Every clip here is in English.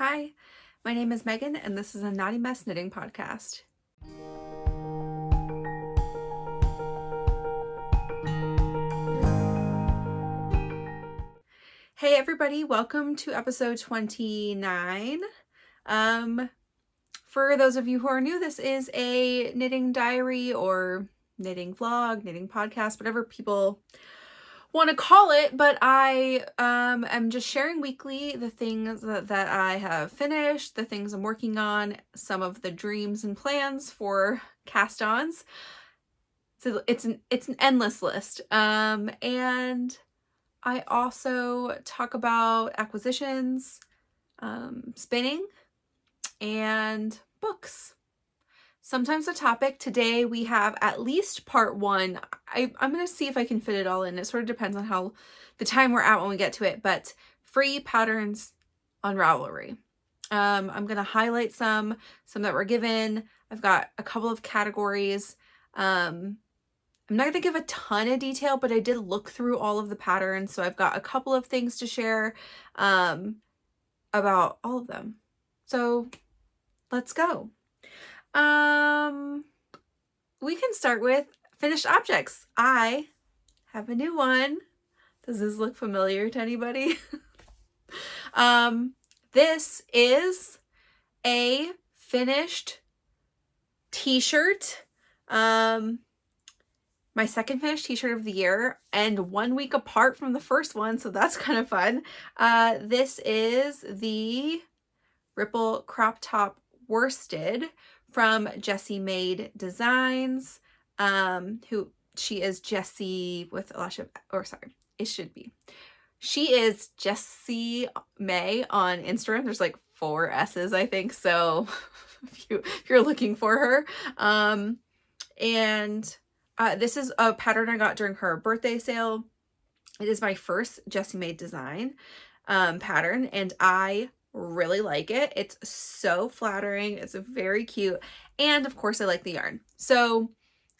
Hi, my name is Megan, and this is a Naughty Mess Knitting Podcast. Hey everybody, welcome to episode 29. For those of you who are new, this is a knitting diary or knitting vlog, knitting podcast, whatever people want to call it, but I am just sharing weekly the things that I have finished, the things I'm working on, some of the dreams and plans for cast-ons. So it's an endless list. And I also talk about acquisitions, spinning, and books. Sometimes a topic. Today we have at least part one. I'm going to see if I can fit it all in. It sort of depends on how the time we're at when we get to it, but free patterns on Ravelry. I'm going to highlight some that were given. I've got a couple of categories. I'm not going to give a ton of detail, but I did look through all of the patterns. So I've got a couple of things to share about all of them. So let's go. We can start with finished objects. I have a new one. Does this look familiar to anybody? This is a finished t-shirt. My second finished t-shirt of the year and 1 week apart from the first one, so that's kind of fun. This is the Ripple Crop Top Worsted from Jessie Made Designs, who she is Jessie with a lash of, or sorry, it should be. She is Jessie May on Instagram. There's like 4 S's, I think, so if you're looking for her. This is a pattern I got during her birthday sale. It is my first Jessie Made design pattern, and I really like it. It's so flattering. It's very cute. And of course I like the yarn. So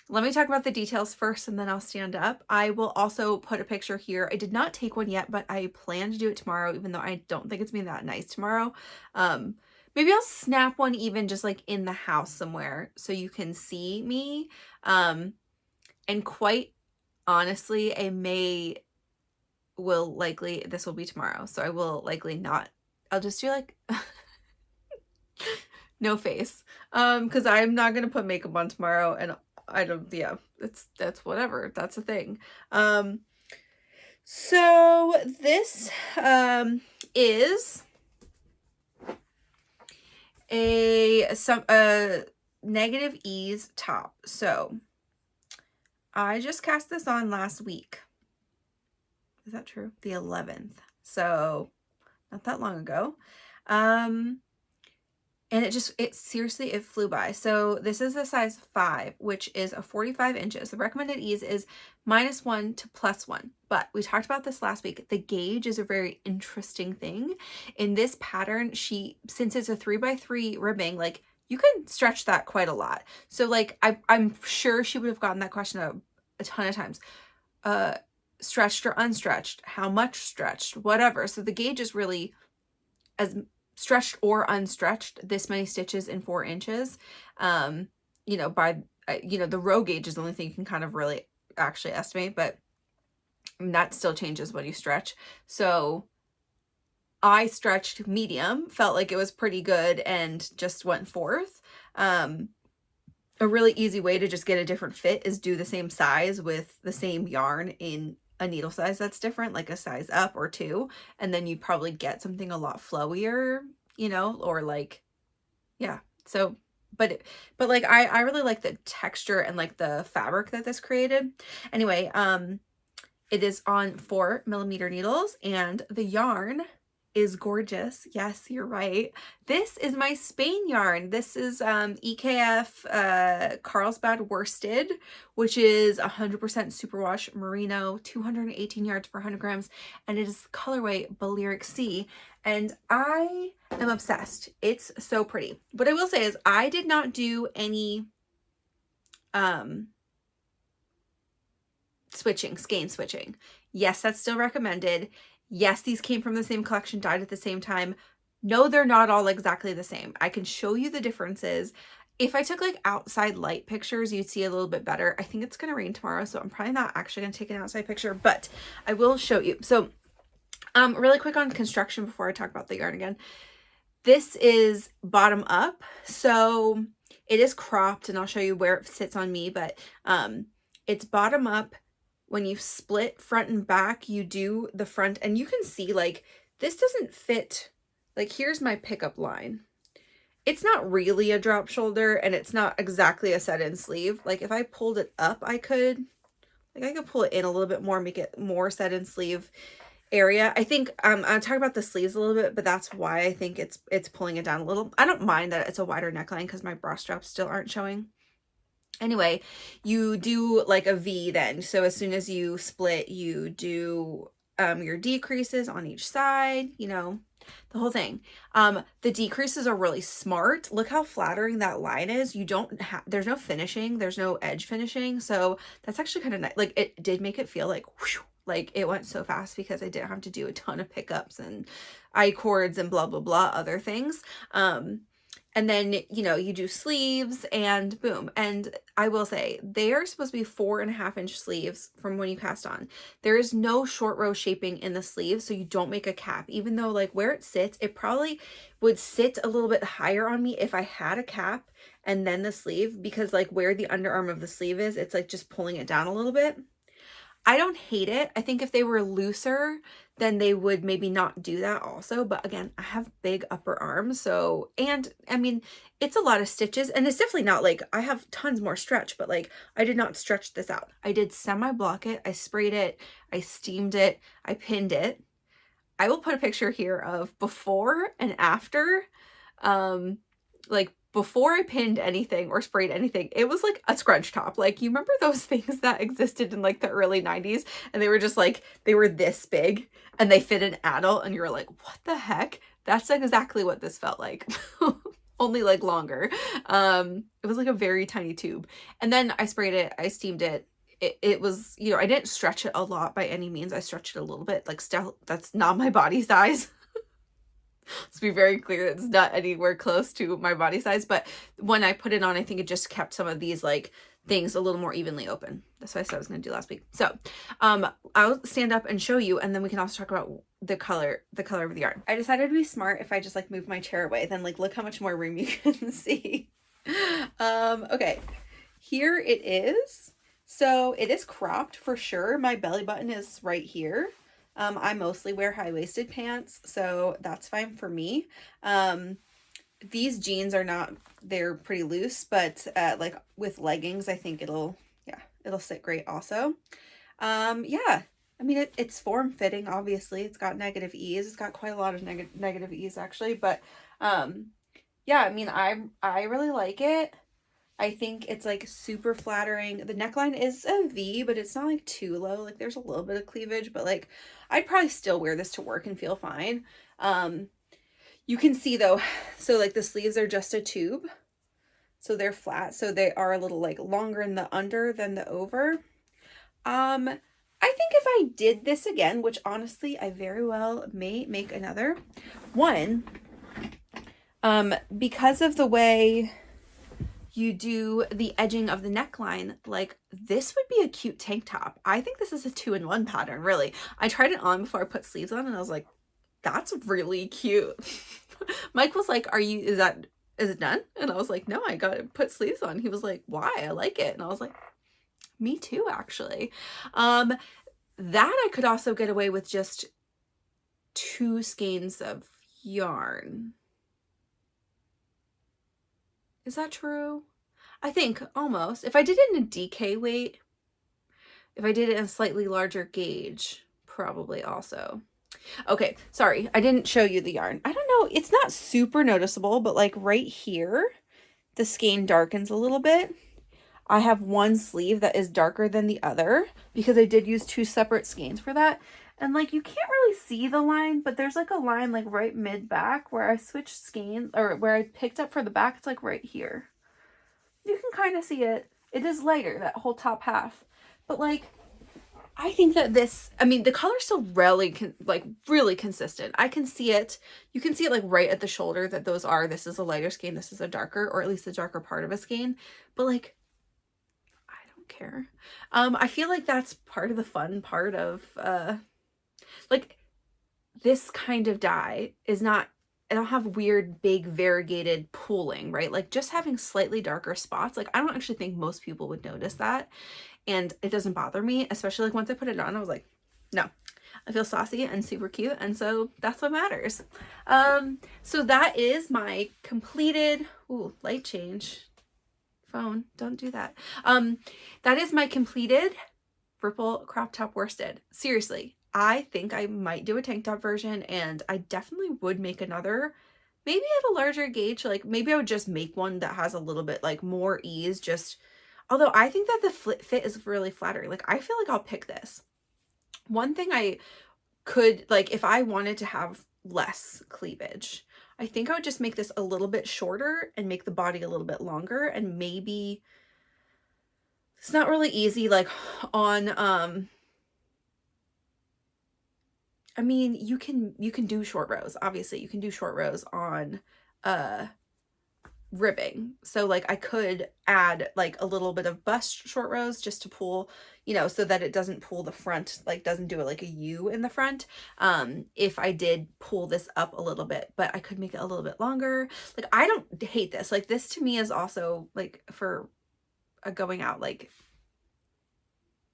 let me talk about the details first and then I'll stand up. I will also put a picture here. I did not take one yet, but I plan to do it tomorrow, even though I don't think it's gonna be that nice tomorrow. Maybe I'll snap one even just like in the house somewhere so you can see me. And quite honestly, this will be tomorrow. So I will likely not, I'll just do like no face, because I'm not gonna put makeup on tomorrow, and I don't, yeah, that's whatever, that's a thing. So this is a negative ease top. So I just cast this on last week. Is that true? The 11th. So not that long ago. And it seriously, it flew by. So this is a size 5, which is a 45 inches. The recommended ease is -1 to +1. But we talked about this last week. The gauge is a very interesting thing. In this pattern, since it's a 3x3 ribbing, like you can stretch that quite a lot. So like, I'm sure she would have gotten that question a ton of times. Stretched or unstretched, how much stretched, whatever. So the gauge is really as stretched or unstretched, this many stitches in 4 inches. The row gauge is the only thing you can kind of really actually estimate, but that still changes when you stretch. So I stretched medium, felt like it was pretty good, and just went 4th. A really easy way to just get a different fit is do the same size with the same yarn in a needle size that's different, like a size up or 2, and then you probably get something a lot flowier, or like, yeah. So, but like, I really like the texture and like the fabric that this created. Anyway, it is on 4mm needles, and the yarn is gorgeous. Yes, you're right. This is my Spain yarn. This is EKF Carlsbad Worsted, which is 100% superwash merino, 218 yards per 100 grams, and it is colorway Balearic Sea, and I am obsessed. It's so pretty. What I will say is I did not do any skein switching. Yes, that's still recommended. Yes, these came from the same collection, dyed at the same time, No, they're not all exactly the same. I can show you the differences. If I took like outside light pictures, you'd see a little bit better. I think it's going to rain tomorrow, so I'm probably not actually going to take an outside picture, but I will show you. So really quick on construction before I talk about the yarn again. This is bottom up, so it is cropped, and I'll show you where it sits on me, but it's bottom up. When you split front and back, you do the front, and you can see like this doesn't fit. Like here's my pickup line. It's not really a drop shoulder, and it's not exactly a set-in sleeve. Like if I pulled it up, I could pull it in a little bit more, make it more set-in sleeve area. I think I'll talk about the sleeves a little bit, but that's why I think it's pulling it down a little. I don't mind that it's a wider neckline because my bra straps still aren't showing. Anyway, you do like a V then. So as soon as you split, you do your decreases on each side, you know, the whole thing. The decreases are really smart. Look how flattering that line is. You don't have, there's no finishing, there's no edge finishing. So that's actually kind of nice. Like it did make it feel like whoosh, like it went so fast because I didn't have to do a ton of pickups and I cords and blah, blah, blah, other things. And then, you know, you do sleeves and boom. And I will say they are supposed to be 4.5-inch sleeves from when you cast on. There is no short row shaping in the sleeves, so you don't make a cap, even though like where it sits, it probably would sit a little bit higher on me if I had a cap and then the sleeve, because like where the underarm of the sleeve is, it's like just pulling it down a little bit. I don't hate it. I think if they were looser, then they would maybe not do that also. But again, I have big upper arms. So, and I mean, it's a lot of stitches, and it's definitely not like I have tons more stretch, but like I did not stretch this out. I did semi-block it. I sprayed it. I steamed it. I pinned it. I will put a picture here of before and after, like before I pinned anything or sprayed anything, it was like a scrunch top. Like, you remember those things that existed in like the early 90s and they were just like, they were this big and they fit an adult and you were like, what the heck? That's exactly what this felt like. Only like longer. It was like a very tiny tube. And then I sprayed it, I steamed it. It was, you know, I didn't stretch it a lot by any means. I stretched it a little bit, like still, that's not my body size. Let's be very clear, it's not anywhere close to my body size, but when I put it on, I think it just kept some of these like things a little more evenly open. That's what I said I was going to do last week. So I'll stand up and show you, and then we can also talk about the color of the yarn. I decided to be smart. If I just like move my chair away, then like look how much more room you can see. Okay, here it is. So it is cropped for sure. My belly button is right here. I mostly wear high-waisted pants, so that's fine for me. These jeans are not, they're pretty loose, but like with leggings, I think it'll sit great also. Yeah, I mean, it's form-fitting, obviously. It's got negative ease. It's got quite a lot of negative ease, actually, but yeah, I mean, I really like it. I think it's like super flattering. The neckline is a V, but it's not like too low. Like there's a little bit of cleavage, but like I'd probably still wear this to work and feel fine. You can see though, so like the sleeves are just a tube. So they're flat. So they are a little like longer in the under than the over. I think if I did this again, which honestly I very well may make another one, because of the way you do the edging of the neckline, like this would be a cute tank top. I think this is a 2-in-1 pattern, really. I tried it on before I put sleeves on and I was like, that's really cute. Mike was like, is it done? And I was like, no, I got to put sleeves on. He was like, why? I like it. And I was like, me too, actually. That I could also get away with just 2 skeins of yarn. Is that true? I think almost. If I did it in a DK weight, if I did it in a slightly larger gauge, probably also. Okay, sorry, I didn't show you the yarn. I don't know, it's not super noticeable, but like right here, the skein darkens a little bit. I have one sleeve that is darker than the other because I did use 2 separate skeins for that. And like you can't really see the line, but there's like a line like right mid back where I switched skein, or where I picked up for the back. It's like right here. You can kind of see it. It is lighter, that whole top half. But like I think that this, I mean, the color's still really, like, really consistent. I can see it. You can see it, like, right at the shoulder that those are. This is a lighter skein. This is a darker, or at least the darker part of a skein. But, like, I don't care. I feel like that's part of the fun part of, like, this kind of dye is not, I don't have weird, big, variegated pooling, right? Like, just having slightly darker spots, like, I don't actually think most people would notice that. And it doesn't bother me, especially like once I put it on, I was like, no, I feel saucy and super cute. And so that's what matters. So that is my completed, ooh, light change. Phone, don't do that. That is my completed Ripple crop top worsted. Seriously, I think I might do a tank top version, and I definitely would make another, maybe at a larger gauge. Like, maybe I would just make one that has a little bit like more ease, just, although I think that the fit is really flattering. Like, I feel like I'll pick this. One thing I could, like, if I wanted to have less cleavage, I think I would just make this a little bit shorter and make the body a little bit longer. And maybe, it's not really easy, like, on, I mean, you can do short rows. Obviously, you can do short rows on, ribbing. So, like, I could add like a little bit of bust short rows just to pull, you know, so that it doesn't pull the front, like doesn't do it like a U in the front. If I did pull this up a little bit, but I could make it a little bit longer. Like, I don't hate this. Like, this to me is also like for a going out, like,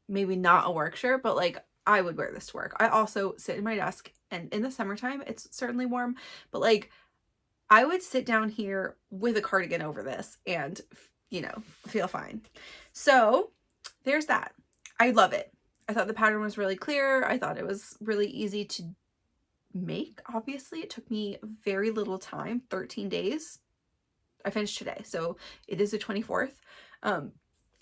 maybe not a work shirt, but like I would wear this to work. I also sit in my desk, and in the summertime it's certainly warm, but like I would sit down here with a cardigan over this and, you know, feel fine. So there's that. I love it. I thought the pattern was really clear. I thought it was really easy to make. Obviously, it took me very little time, 13 days. I finished today, so it is the 24th.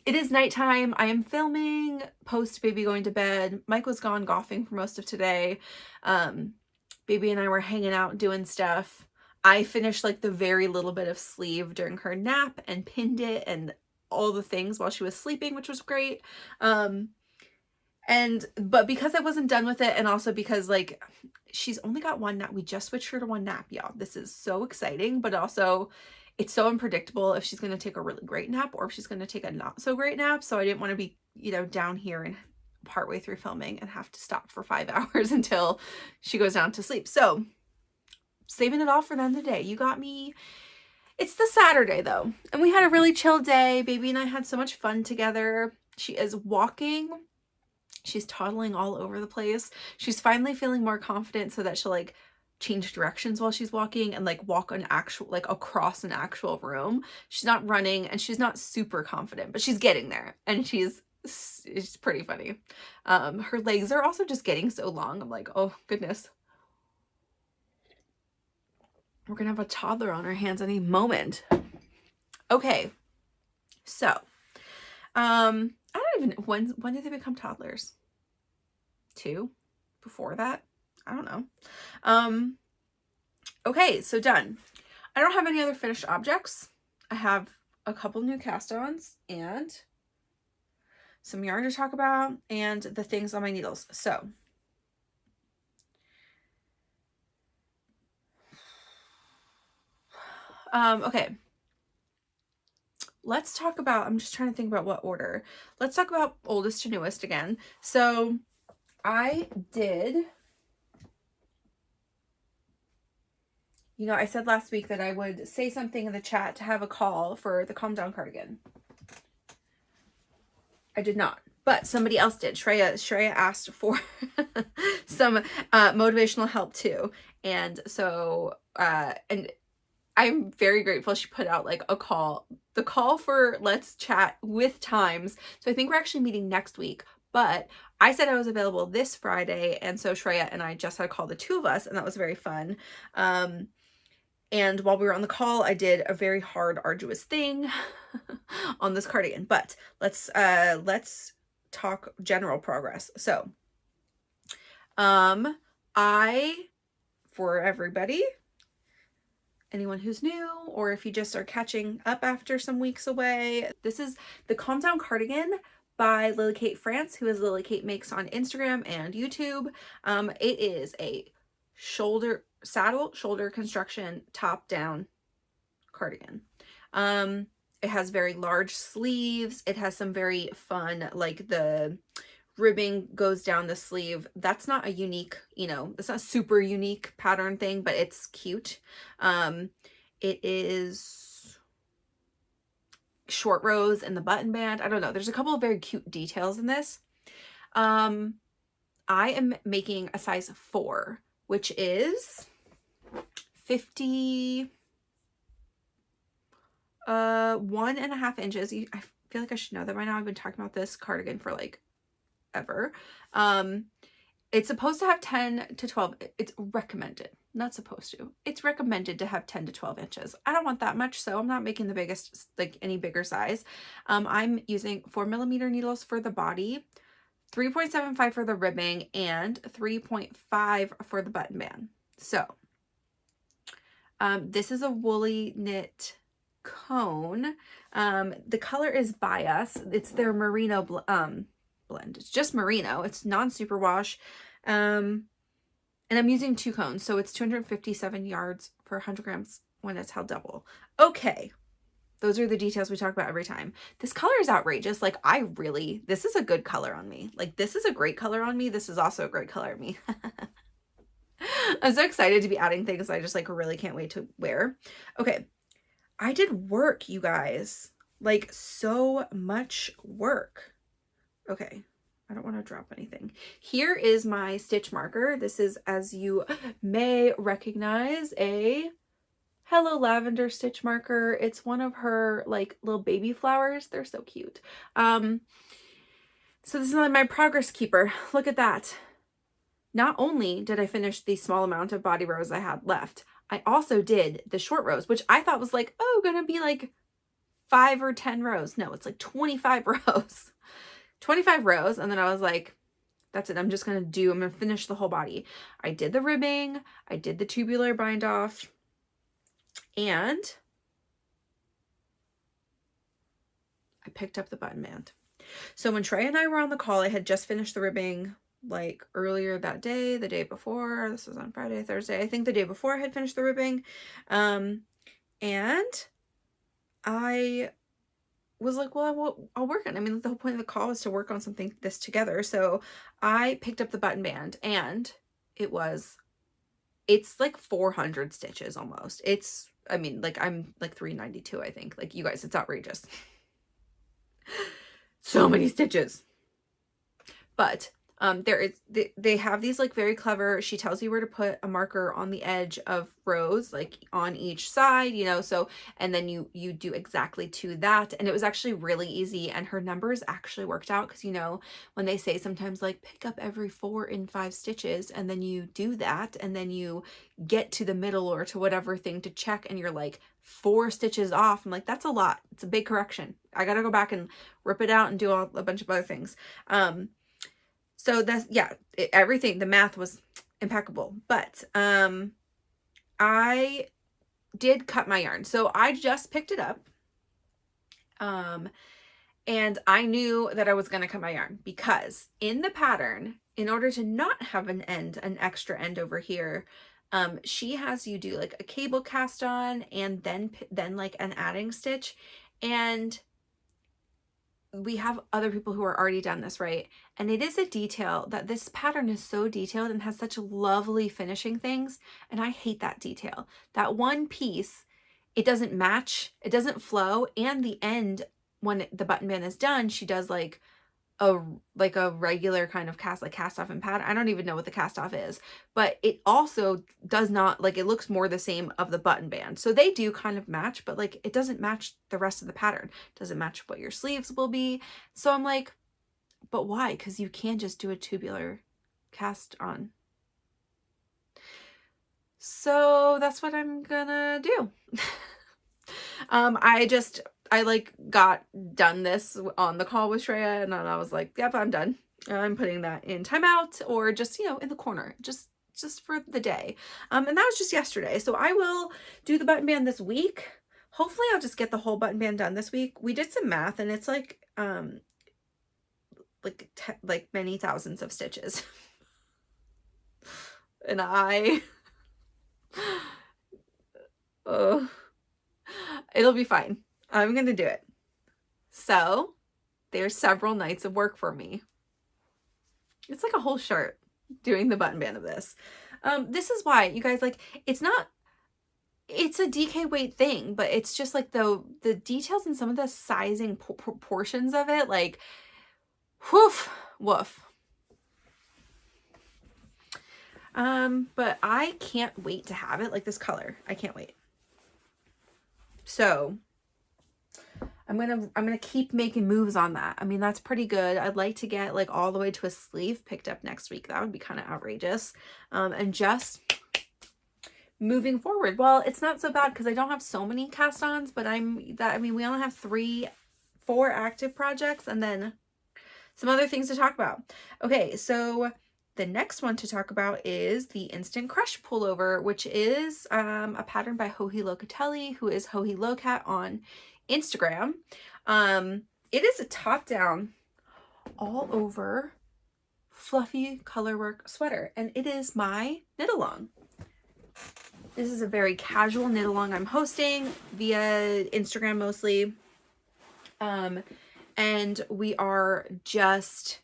It is nighttime. I am filming post baby going to bed. Mike was gone golfing for most of today. Baby and I were hanging out doing stuff. I finished like the very little bit of sleeve during her nap and pinned it and all the things while she was sleeping, which was great. But because I wasn't done with it, and also because like she's only got one nap, we just switched her to one nap, y'all. This is so exciting, but also it's so unpredictable if she's going to take a really great nap or if she's going to take a not so great nap. So I didn't want to be, you know, down here and partway through filming and have to stop for 5 hours until she goes down to sleep. So saving it all for the end of the day. You got me. It's the Saturday though, and we had a really chill day. Baby and I had so much fun together. She is walking. She's toddling all over the place. She's finally feeling more confident so that she'll like change directions while she's walking and like walk an actual, like across an actual room. She's not running and she's not super confident, but she's getting there, and it's pretty funny. Her legs are also just getting so long. I'm like, oh goodness. We're gonna have a toddler on our hands any moment. Okay, so I don't even, when did they become toddlers? 2? Before that? I don't know. Okay, so done. I don't have any other finished objects. I have a couple new cast-ons and some yarn to talk about and the things on my needles. So okay, let's talk about, I'm just trying to think about what order. Let's talk about oldest to newest again. So I did, you know, I said last week that I would say something in the chat to have a call for the Calm Down cardigan. I did not, but somebody else did. Shreya asked for some motivational help too. And so, and I'm very grateful she put out like a call, the call for let's chat with times. So I think we're actually meeting next week, but I said I was available this Friday. And so Shreya and I just had a call, the two of us, and that was very fun. And while we were on the call, I did a very hard, arduous thing on this cardigan, but let's talk general progress. So, for everybody, anyone who's new, or if you just are catching up after some weeks away, this is the Calm Down cardigan by Lily Kate France, who is Lily Kate Makes on Instagram and YouTube. It is a saddle shoulder construction top down cardigan. It has very large sleeves. It has some very fun, like the ribbing goes down the sleeve. That's not a unique, it's not a super unique pattern thing, but it's cute. It is short rows in the button band. I don't know. There's a couple of very cute details in this. I am making a size 4, which is 51.5 inches. I feel like I should know that by now. I've been talking about this cardigan for like ever. It's supposed to have 10 to 12. It's recommended, not supposed to. It's recommended to have 10 to 12 inches. I don't want that much, so I'm not making the biggest, like any bigger size. I'm using 4mm needles for the body, 3.75 for the ribbing, and 3.5 for the button band. So this is a woolly knit cone. The color is Bias. It's their merino blend. It's just merino. It's non-superwash. And I'm using 2 cones, so it's 257 yards per 100 grams when it's held double. Okay. Those are the details we talk about every time. This color is outrageous. Like, this is a good color on me. Like, this is a great color on me. This is also a great color on me. I'm so excited to be adding things I just like really can't wait to wear. Okay. I did work, you guys. Like, so much work. Okay. I don't want to drop anything. Here is my stitch marker. This is, as you may recognize, a Hello Lavender stitch marker. It's one of her like little baby flowers. They're so cute. So this is my progress keeper. Look at that. Not only did I finish the small amount of body rows I had left, I also did the short rows, which I thought was like, oh, gonna be like 5 or 10 rows. No, it's like 25 rows. 25 rows. And then I was like, that's it. I'm gonna finish the whole body. I did the ribbing. I did the tubular bind off. And I picked up the button band. So when Trey and I were on the call, I had just finished the ribbing like earlier that day, the day before. This was on Friday, Thursday. I think the day before I had finished the ribbing. And I was like, well, I'll work on it. I mean, the whole point of the call was to work on something this together. So I picked up the button band, and it's like 400 stitches almost. I mean, like I'm like 392, I think. Like, you guys, it's outrageous. So many stitches. But they have these like very clever, she tells you where to put a marker on the edge of rows, like on each side, so, and then you do exactly to that. And it was actually really easy, and her numbers actually worked out, because when they say sometimes like pick up every 4 in 5 stitches, and then you do that, and then you get to the middle or to whatever thing to check, and you're like 4 stitches off. I'm like, that's a lot. It's a big correction. I gotta go back and rip it out and do a bunch of other things. So that's, yeah, everything, the math was impeccable. But I did cut my yarn. So I just picked it up. And I knew that I was going to cut my yarn, because in the pattern, in order to not have an extra end over here, she has you do like a cable cast on, and then like an adding stitch. And we have other people who are already done this, right? And it is a detail that this pattern is so detailed and has such lovely finishing things. And I hate that detail. That one piece, it doesn't match, it doesn't flow. And the end, when the button band is done, she does like a regular kind of cast off and pattern. I don't even know what the cast off is, but it also does not, like, it looks more the same of the button band. So they do kind of match, but like it doesn't match the rest of the pattern. It doesn't match what your sleeves will be. So I'm like, but why? Because you can't just do a tubular cast on. So that's what I'm gonna do. I like got done this on the call with Shreya, and then I was like, yep, I'm done. I'm putting that in timeout, or just, in the corner, just for the day. And that was just yesterday. So I will do the button band this week. Hopefully I'll just get the whole button band done this week. We did some math, and it's like, like many thousands of stitches. And oh, it'll be fine. I'm gonna do it. So there's several nights of work for me. It's like a whole shirt doing the button band of this. This is why, you guys, like, it's a DK weight thing, but it's just like the details and some of the sizing proportions of it, like, woof. But I can't wait to have it, like this color. I can't wait. So I'm gonna keep making moves on that. I mean, that's pretty good. I'd like to get like all the way to a sleeve picked up next week. That would be kind of outrageous. And just moving forward. Well, it's not so bad because I don't have so many cast-ons, but I mean, we only have 4 active projects and then some other things to talk about. Okay, so the next one to talk about is the Instant Crush pullover, which is a pattern by Hohi Locatelli, who is Hohi Locat on Instagram. It is a top-down, all over fluffy colorwork sweater, and it is my knit-along. This is a very casual knit-along I'm hosting via Instagram mostly. And we are just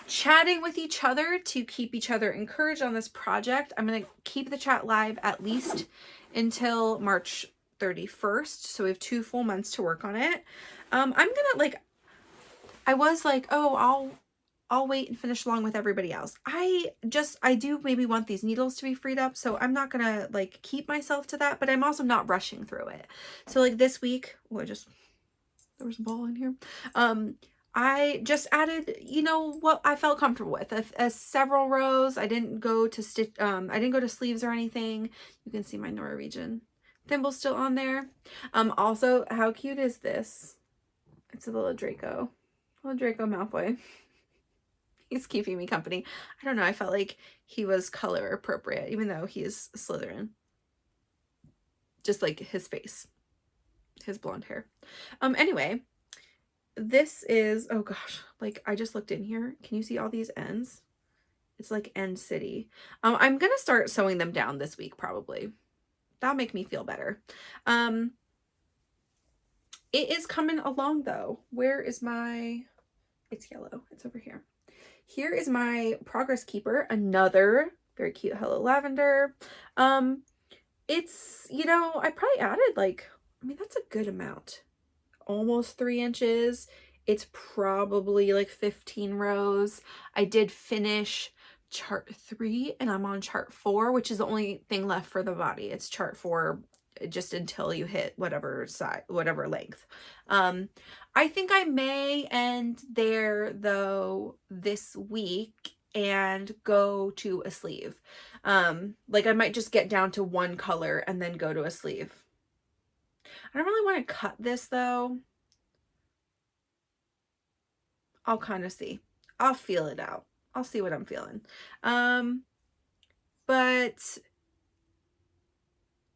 chatting with each other to keep each other encouraged on this project. I'm going to keep the chat live at least until March 31st. So we have 2 full months to work on it. I'm going to I was like, oh, I'll wait and finish along with everybody else. I do maybe want these needles to be freed up. So I'm not going to like keep myself to that, but I'm also not rushing through it. So like this week, there was a ball in here. I just added, you know, what I felt comfortable with. Several rows. I didn't go to stitch. I didn't go to sleeves or anything. You can see my Norwegian thimble still on there. Also, how cute is this? It's a little Draco Malfoy. He's keeping me company. I don't know. I felt like he was color appropriate, even though he is Slytherin. Just like his face, his blonde hair. Anyway. This is, oh gosh, like I just looked in here. Can you see all these ends? It's like End City. I'm going to start sewing them down this week, probably. That'll make me feel better. It is coming along though. Where is it's yellow. It's over here. Here is my Progress Keeper. Another very cute Hello Lavender. It's, you know, I probably added that's a good amount. Almost 3 inches. It's probably like 15 rows. I did finish chart 3 and I'm on chart 4, which is the only thing left for the body. It's chart 4 just until you hit whatever size, whatever length. I think I may end there though this week and go to a sleeve. Like I might just get down to one color and then go to a sleeve. I don't really want to cut this though. I'll kind of see. I'll feel it out. I'll see what I'm feeling. But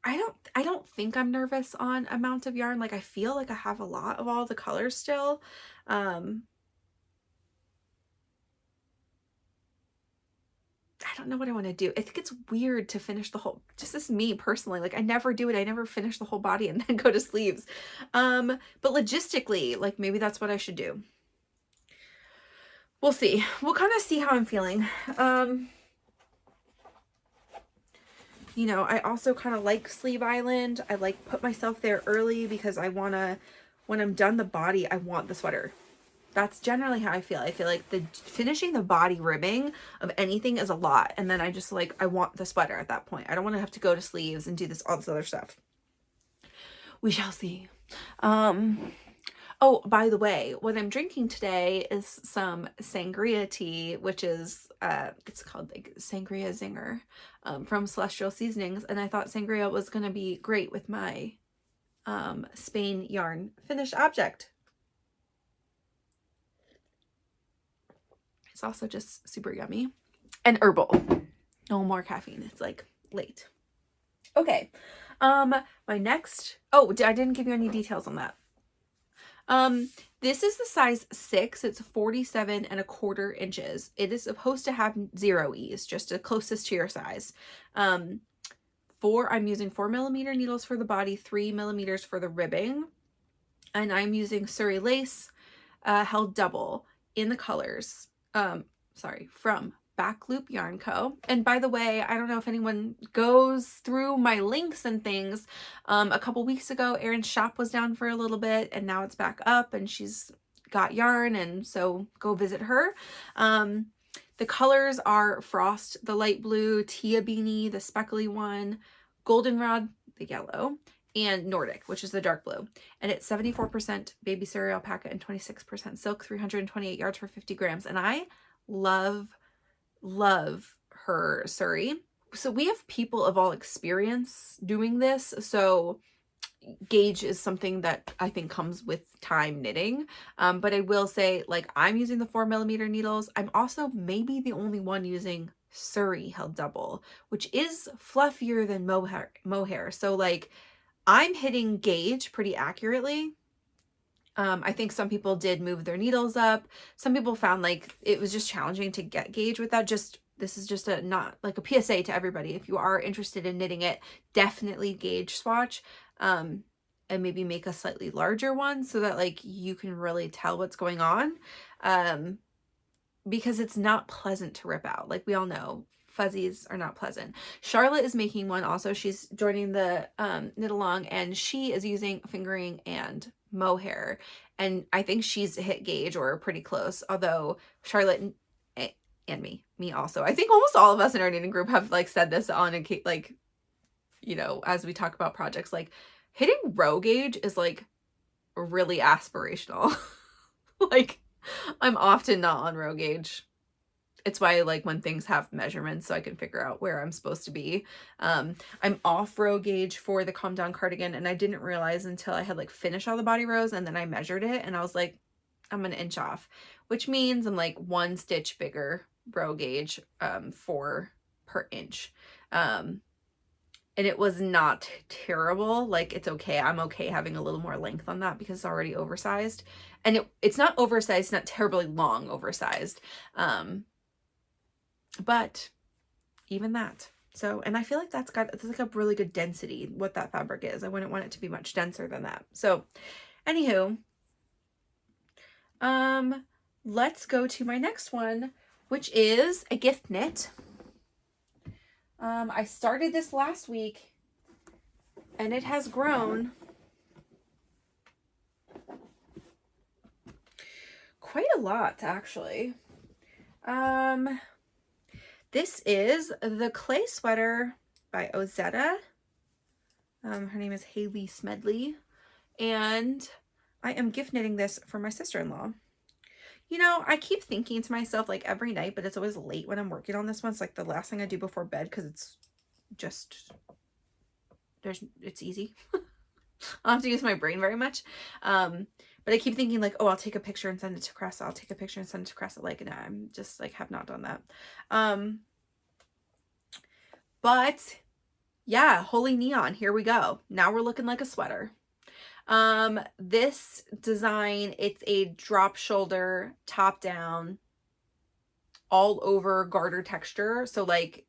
I don't think I'm nervous on amount of yarn. Like I feel like I have a lot of all the colors still. I don't know what I want to do. I think it's weird to finish the whole, just as me personally, like I never do it. I never finish the whole body and then go to sleeves. But logistically, like maybe that's what I should do. We'll see. We'll kind of see how I'm feeling. You know, I also kind of like Sleeve Island. I like put myself there early because I want to, when I'm done the body, I want the sweater. That's generally how I feel. I feel like finishing the body ribbing of anything is a lot. And then I just like, I want the sweater at that point. I don't want to have to go to sleeves and do all this other stuff. We shall see. Oh, by the way, what I'm drinking today is some sangria tea, which is, it's called like Sangria Zinger from Celestial Seasonings. And I thought sangria was going to be great with my Spain yarn finished object. It's also just super yummy and herbal. No more caffeine. It's like late. Okay. My next, I didn't give you any details on that. This is the size 6. It's 47 1/4 inches. It is supposed to have 0 ease, just the closest to your size. I'm using 4mm needles for the body, 3mm for the ribbing, and I'm using Surrey lace, held double in the colors, from Back Loop Yarn Co. And by the way, I don't know if anyone goes through my links and things. A couple weeks ago, Erin's shop was down for a little bit, and now it's back up, and she's got yarn, and so go visit her. The colors are Frost, the light blue, Tia Beanie, the speckly one, Goldenrod, the yellow, and Nordic, which is the dark blue. And it's 74% baby cereal alpaca and 26% silk, 328 yards for 50 grams. And I love her Surrey. So we have people of all experience doing this. So gauge is something that I think comes with time knitting. But I will say, like, I'm using the 4mm needles. I'm also maybe the only one using Surrey held double, which is fluffier than mohair. So like, I'm hitting gauge pretty accurately. I think some people did move their needles up. Some people found like it was just challenging to get gauge with that. This is just not like a PSA to everybody. If you are interested in knitting it, definitely gauge swatch, and maybe make a slightly larger one so that like you can really tell what's going on. Because it's not pleasant to rip out. Like we all know, fuzzies are not pleasant. Charlotte is making one also. She's joining the knit along, and she is using fingering and mohair, and I think she's hit gauge or pretty close, although Charlotte and me also. I think almost all of us in our knitting group have like said this on a, like, you know, as we talk about projects, like hitting row gauge is like really aspirational. Like, I'm often not on row gauge. It's why I like when things have measurements so I can figure out where I'm supposed to be. I'm off row gauge for the Calm Down cardigan, and I didn't realize until I had like finished all the body rows, and then I measured it and I was like, I'm an inch off, which means I'm like 1 stitch bigger row gauge per inch. And it was not terrible. Like, it's okay. I'm okay having a little more length on that because it's already oversized. And it's not oversized, not terribly long oversized. But even that. So, and I feel like it's like a really good density, what that fabric is. I wouldn't want it to be much denser than that. So, anywho, let's go to my next one, which is a gift knit. I started this last week, and it has grown quite a lot, actually. This is the clay sweater by Ozetta. Her name is Haley Smedley, and I am gift knitting this for my sister-in-law. You know, I keep thinking to myself like every night, but it's always late when I'm working on this one. It's like the last thing I do before bed because it's just, it's easy. I don't have to use my brain very much. But I keep thinking like, oh, I'll take a picture and send it to Cressa. I'll take a picture and send it to Cressa. Like, and I'm just like, have not done that. But yeah, holy neon, here we go. Now we're looking like a sweater. This design, it's a drop shoulder, top down, all over garter texture. So like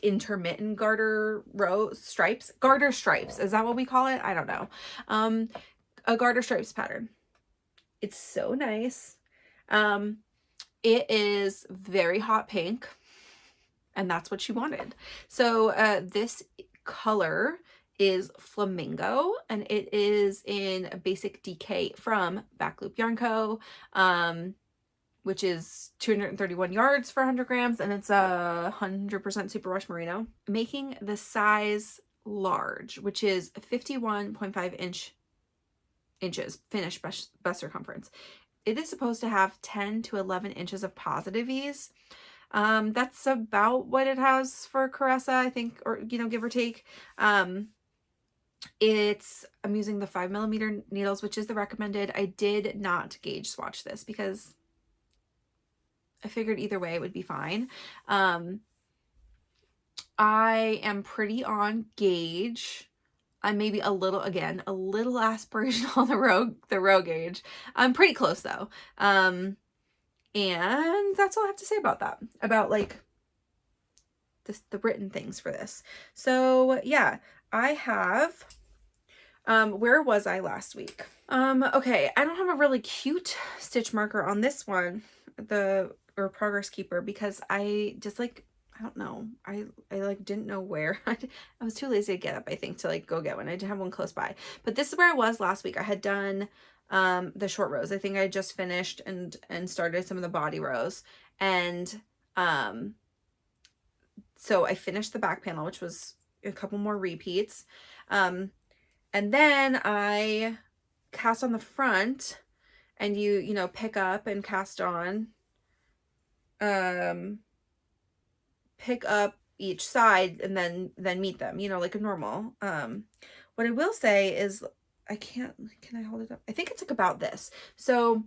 intermittent garter garter stripes. Is that what we call it? I don't know. A garter stripes pattern. It's so nice. It is very hot pink, and that's what she wanted. So, this color is Flamingo, and it is in Basic DK from Back Loop Yarn Co., which is 231 yards for 100 grams, and it's a 100% superwash merino. Making the size large, which is 51.5 inches finished bust circumference. It is supposed to have 10 to 11 inches of positive ease. That's about what it has for Caressa, I think, or, you know, give or take. I'm using the 5mm needles, which is the recommended. I did not gauge swatch this because I figured either way it would be fine. I am pretty on gauge. I'm maybe a little, again, a little aspirational on the row gauge. I'm pretty close though. And that's all I have to say about that, about like the written things for this. So yeah, I have, where was I last week? Okay, I don't have a really cute stitch marker on this one, or progress keeper, because I just like, I don't know, I like didn't know where. I was too lazy to get up, I think, to like go get one. I didn't have one close by, but this is where I was last week. I had done the short rows. I think I just finished and started some of the body rows, and so I finished the back panel, which was a couple more repeats, and then I cast on the front, and you know, pick up and cast on, pick up each side and then meet them, you know, like a normal. What I will say is, can I hold it up? I think it's like about this. So,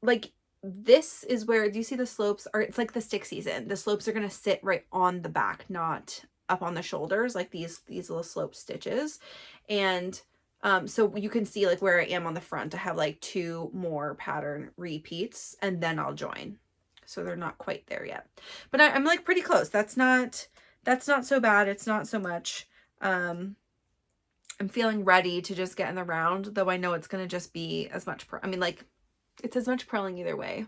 like, this is where, do you see the slopes are, it's like the stick season. The slopes are going to sit right on the back, not up on the shoulders, like these little slope stitches. And so you can see like where I am on the front. I have like 2 more pattern repeats and then I'll join. So they're not quite there yet, but I'm like pretty close. That's not so bad. It's not so much. I'm feeling ready to just get in the round, though I know it's going to just be as much, I mean, like, it's as much purling either way.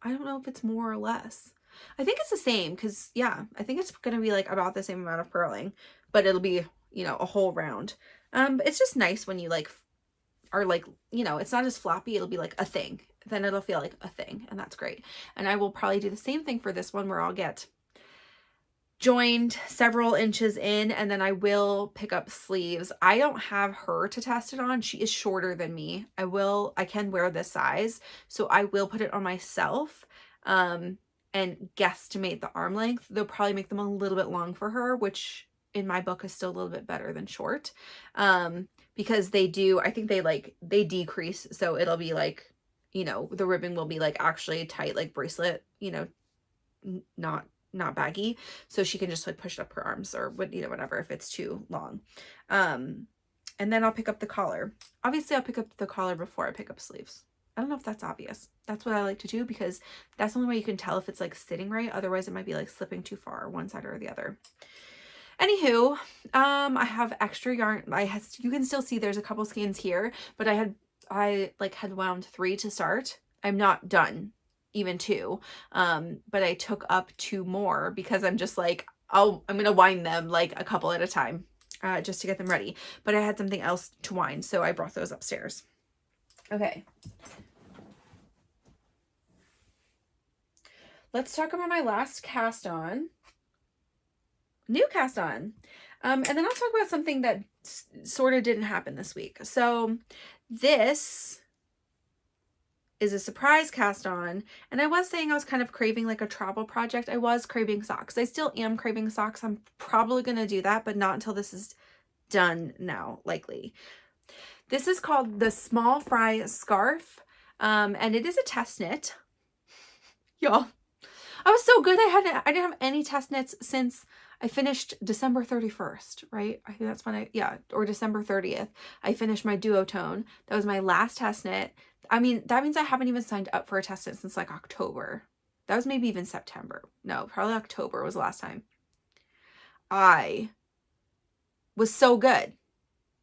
I don't know if it's more or less. I think it's the same, because yeah, I think it's going to be like about the same amount of purling, but it'll be, you know, a whole round. It's just nice when you like are like, you know, it's not as floppy. It'll be like a thing. Then it'll feel like a thing, and that's great. And I will probably do the same thing for this one, where I'll get joined several inches in, and then I will pick up sleeves. I don't have her to test it on. She is shorter than me. I can wear this size, so I will put it on myself, and guesstimate the arm length. They'll probably make them a little bit long for her, which in my book is still a little bit better than short, because they do, I think they decrease, so it'll be like, you know, the ribbon will be like actually tight, like bracelet, you know, not baggy, so she can just like push it up her arms, or what, you know, whatever, if it's too long. And then I'll pick up the collar. Obviously I'll pick up the collar before I pick up sleeves. I don't know if that's obvious. That's what I like to do, because that's the only way you can tell if it's like sitting right. Otherwise it might be like slipping too far one side or the other. Anywho, I have extra yarn. You can still see there's a couple skeins here, but I had wound 3 to start. I'm not done, even 2. But I took up 2 more, because I'm just like, I'm gonna wind them like a couple at a time, just to get them ready. But I had something else to wind, so I brought those upstairs. Okay. Let's talk about my last cast on. New cast on. And then I'll talk about something that sort of didn't happen this week. So this is a surprise cast on, and I was saying I was kind of craving like a travel project. I was craving socks. I still am craving socks. I'm probably going to do that, but not until this is done now, likely. This is called the Small Fry Scarf, and it is a test knit. Y'all, I was so good. I didn't have any test knits since I finished December 31st, right? I think that's when or December 30th. I finished my duotone. That was my last test knit. I mean, that means I haven't even signed up for a test knit since like October. That was maybe even September. No, probably October was the last time. I was so good.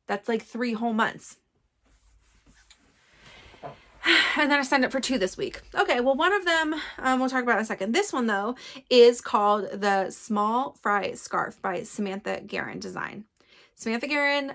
That's like 3 whole months. And then I signed up for 2 this week. Okay, well, one of them we'll talk about in a second. This one, though, is called the Small Fry Scarf by Samantha Guerin Design. Samantha Guerin,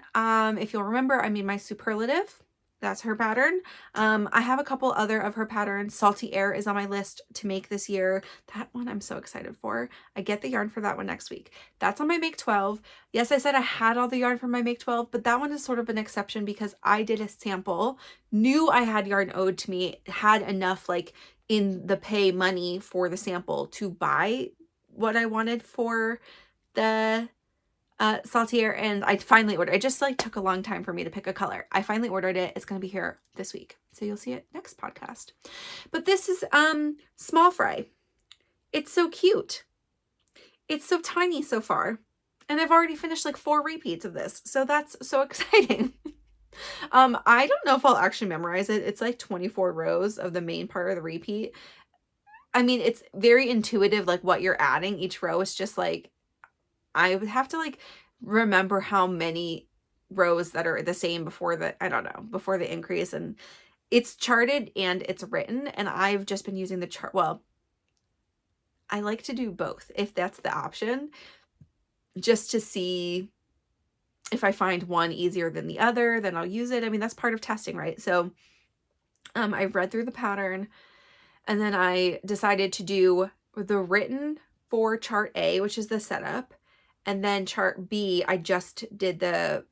if you'll remember, I made my superlative. That's her pattern. I have a couple other of her patterns. Salty Air is on my list to make this year. That one I'm so excited for. I get the yarn for that one next week. That's on my Make 12. Yes, I said I had all the yarn from my Make 12, but that one is sort of an exception because I did a sample, knew I had yarn owed to me, had enough like in the pay money for the sample to buy what I wanted for the Salty Air, and I finally ordered. It just like took a long time for me to pick a color. I finally ordered it. It's going to be here this week, so you'll see it next podcast. But this is Small Fry. It's so cute. It's so tiny so far. And I've already finished like 4 repeats of this. So that's so exciting. I don't know if I'll actually memorize it. It's like 24 rows of the main part of the repeat. I mean, it's very intuitive, like what you're adding. Each row is just like, I would have to like remember how many rows that are the same before the, I don't know, before the increase. And it's charted and it's written, and I've just been using the chart. Well, I like to do both if that's the option, just to see if I find one easier than the other, then I'll use it. I mean, that's part of testing, right? So I read through the pattern, and then I decided to do the written for chart A, which is the setup, and then chart B, I just did the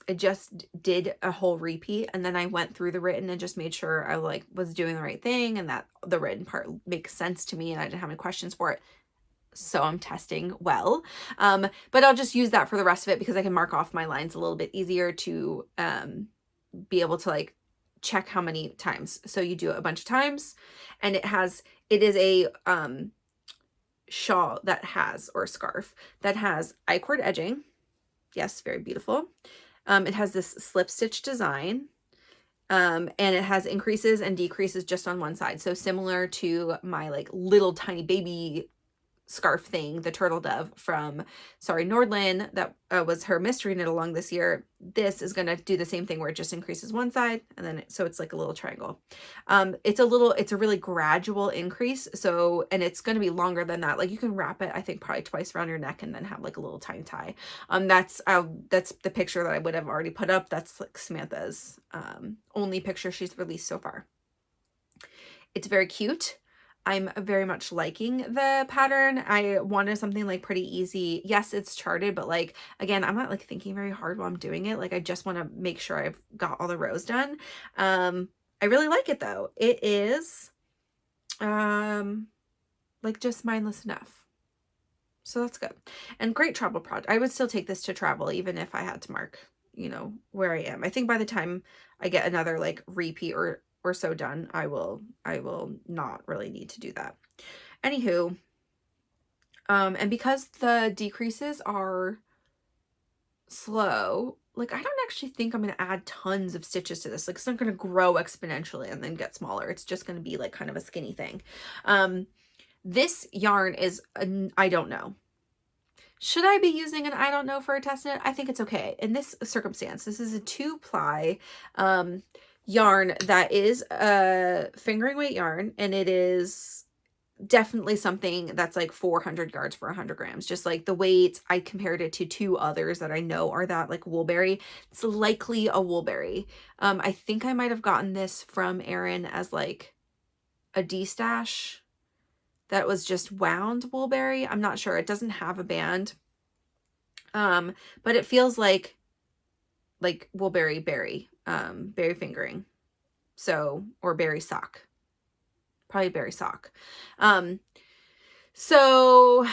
I just did a whole repeat, and then I went through the written and just made sure I like was doing the right thing and that the written part makes sense to me and I didn't have any questions for it. So I'm testing well. But I'll just use that for the rest of it because I can mark off my lines a little bit easier to be able to like check how many times. So you do it a bunch of times, and it is a shawl that has, or scarf that has I-cord edging. Yes, very beautiful. It has this slip stitch design, and it has increases and decreases just on one side. So similar to my like little tiny baby scarf thing, the turtle dove from Nordland, that was her mystery knit along this year. This is going to do the same thing where it just increases one side, and then so it's like a little triangle. It's a really gradual increase. So, and it's going to be longer than that. Like you can wrap it, I think probably twice around your neck and then have like a little tiny tie. That's the picture that I would have already put up. That's like Samantha's only picture she's released so far. It's very cute. I'm very much liking the pattern. I wanted something like pretty easy. Yes, it's charted, but like, again, I'm not like thinking very hard while I'm doing it. Like, I just want to make sure I've got all the rows done. I really like it though. It is, like just mindless enough. So that's good. And great travel project. I would still take this to travel, even if I had to mark, you know, where I am. I think by the time I get another like repeat or so done, I will not really need to do that. Anywho, and because the decreases are slow, like I don't actually think I'm going to add tons of stitches to this. Like it's not going to grow exponentially and then get smaller. It's just going to be like kind of a skinny thing. This yarn is, I don't know. Should I be using an I don't know for a test knit? I think it's okay. In this circumstance, this is a 2-ply yarn that is a fingering weight yarn, and it is definitely something that's like 400 yards for 100 grams. Just like the weight, I compared it to 2 others that I know are that, like Woolberry. It's likely a Woolberry. I think I might have gotten this from Erin as like a D-stash that was just wound Woolberry. I'm not sure. It doesn't have a band. But it feels like Woolberry berry, berry fingering. So, or berry sock. Probably berry sock. So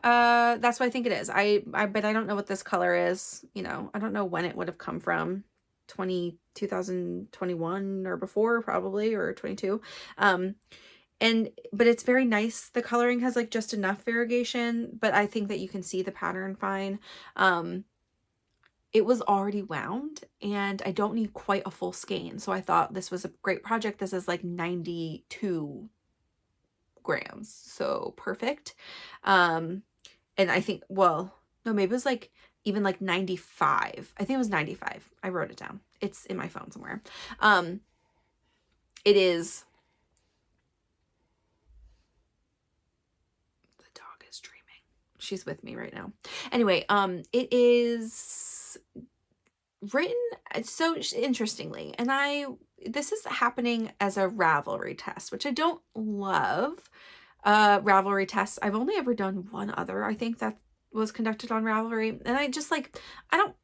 that's what I think it is. But I don't know what this color is. You know, I don't know when it would have come from. 2021 or before, probably, or 22. But it's very nice. The coloring has like just enough variegation, but I think that you can see the pattern fine. It was already wound, and I don't need quite a full skein. So I thought this was a great project. This is like 92 grams. So perfect. And I think, well, no, maybe it was like even like 95. I think it was 95. I wrote it down. It's in my phone somewhere. It is, dreaming. She's with me right now. Anyway, it is written so interestingly, and this is happening as a Ravelry test, which I don't love. Ravelry tests. I've only ever done one other, I think, that was conducted on Ravelry, and I just like, I don't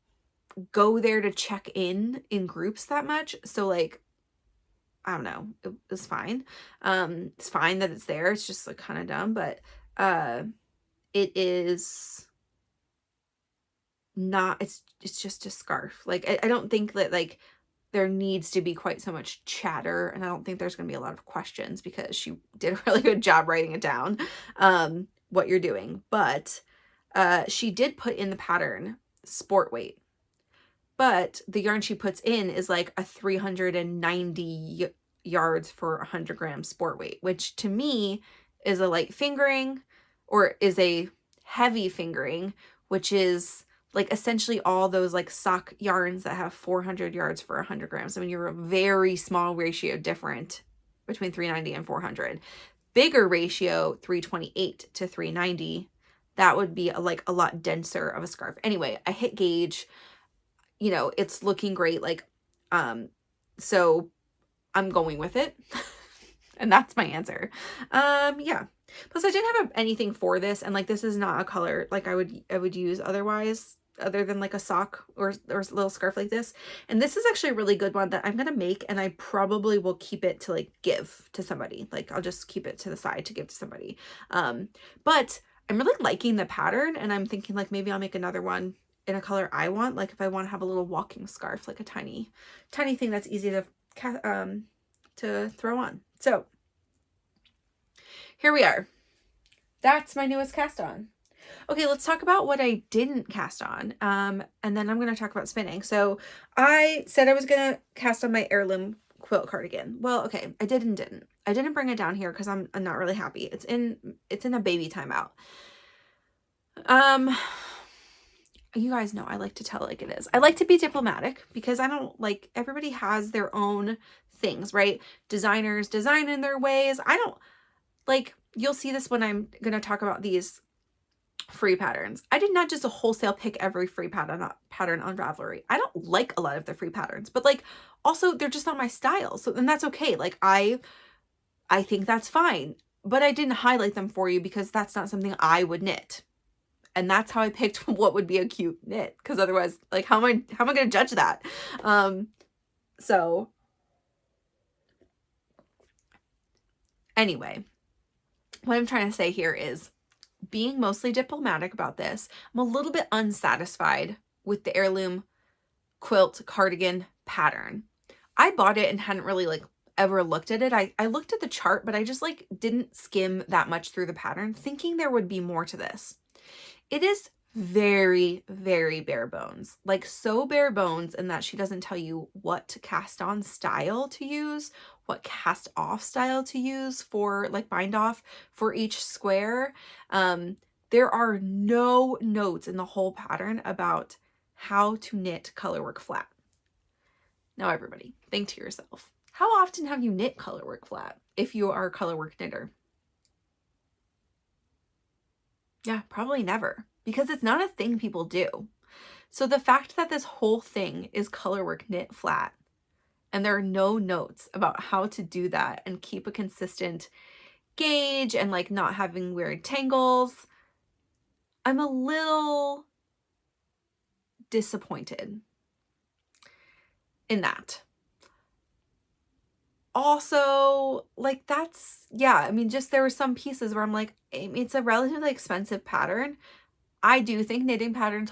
go there to check in groups that much, so like, I don't know, it was fine. It's fine that it's there. It's just like kind of dumb, but it is not, it's just a scarf. Like I don't think that like there needs to be quite so much chatter, and I don't think there's going to be a lot of questions because she did a really good job writing it down, what you're doing. But she did put in the pattern sport weight, but the yarn she puts in is like a 390 yards for 100 grams sport weight, which to me is a light fingering, or is a heavy fingering, which is like essentially all those like sock yarns that have 400 yards for 100 grams. I mean, you're a very small ratio different between 390 and 400. Bigger ratio, 328 to 390. That would be like a lot denser of a scarf. Anyway, I hit gauge. You know, it's looking great. Like, so I'm going with it. And that's my answer. Yeah. Plus I didn't have anything for this, and like this is not a color like I would use otherwise, other than like a sock or a little scarf like this. And this is actually a really good one that I'm gonna make, and I probably will keep it to like give to somebody. Like I'll just keep it to the side to give to somebody. But I'm really liking the pattern, and I'm thinking like maybe I'll make another one in a color I want. Like if I want to have a little walking scarf, like a tiny thing that's easy to throw on. So here we are. That's my newest cast on. Okay, let's talk about what I didn't cast on. And then I'm going to talk about spinning. So I said I was going to cast on my Heirloom quilt cardigan. Well, okay, I did and didn't. I didn't bring it down here because I'm not really happy. It's in a baby timeout. You guys know I like to tell it like it is. I like to be diplomatic because I don't like, everybody has their own things, right? Designers design in their ways. I don't like, you'll see this when I'm going to talk about these free patterns. I did not just a wholesale pick every free pattern on Ravelry. I don't like a lot of the free patterns, but like also they're just not my style. So then that's okay. Like I think that's fine, but I didn't highlight them for you because that's not something I would knit. And that's how I picked what would be a cute knit. Because otherwise, like, how am I going to judge that? So anyway, what I'm trying to say here is being mostly diplomatic about this. I'm a little bit unsatisfied with the Heirloom quilt cardigan pattern. I bought it and hadn't really like ever looked at it. I looked at the chart, but I just like didn't skim that much through the pattern, thinking there would be more to this. It is very, very bare bones, like so bare bones in that she doesn't tell you what cast on style to use, what cast off style to use for like bind off for each square. There are no notes in the whole pattern about how to knit colorwork flat. Now everybody, think to yourself, how often have you knit colorwork flat if you are a colorwork knitter? Yeah, probably never, because it's not a thing people do. So the fact that this whole thing is colorwork knit flat and there are no notes about how to do that and keep a consistent gauge and like not having weird tangles, I'm a little disappointed in that. Also, like that's, yeah, I mean, just there were some pieces where I'm like, it's a relatively expensive pattern. I do think knitting patterns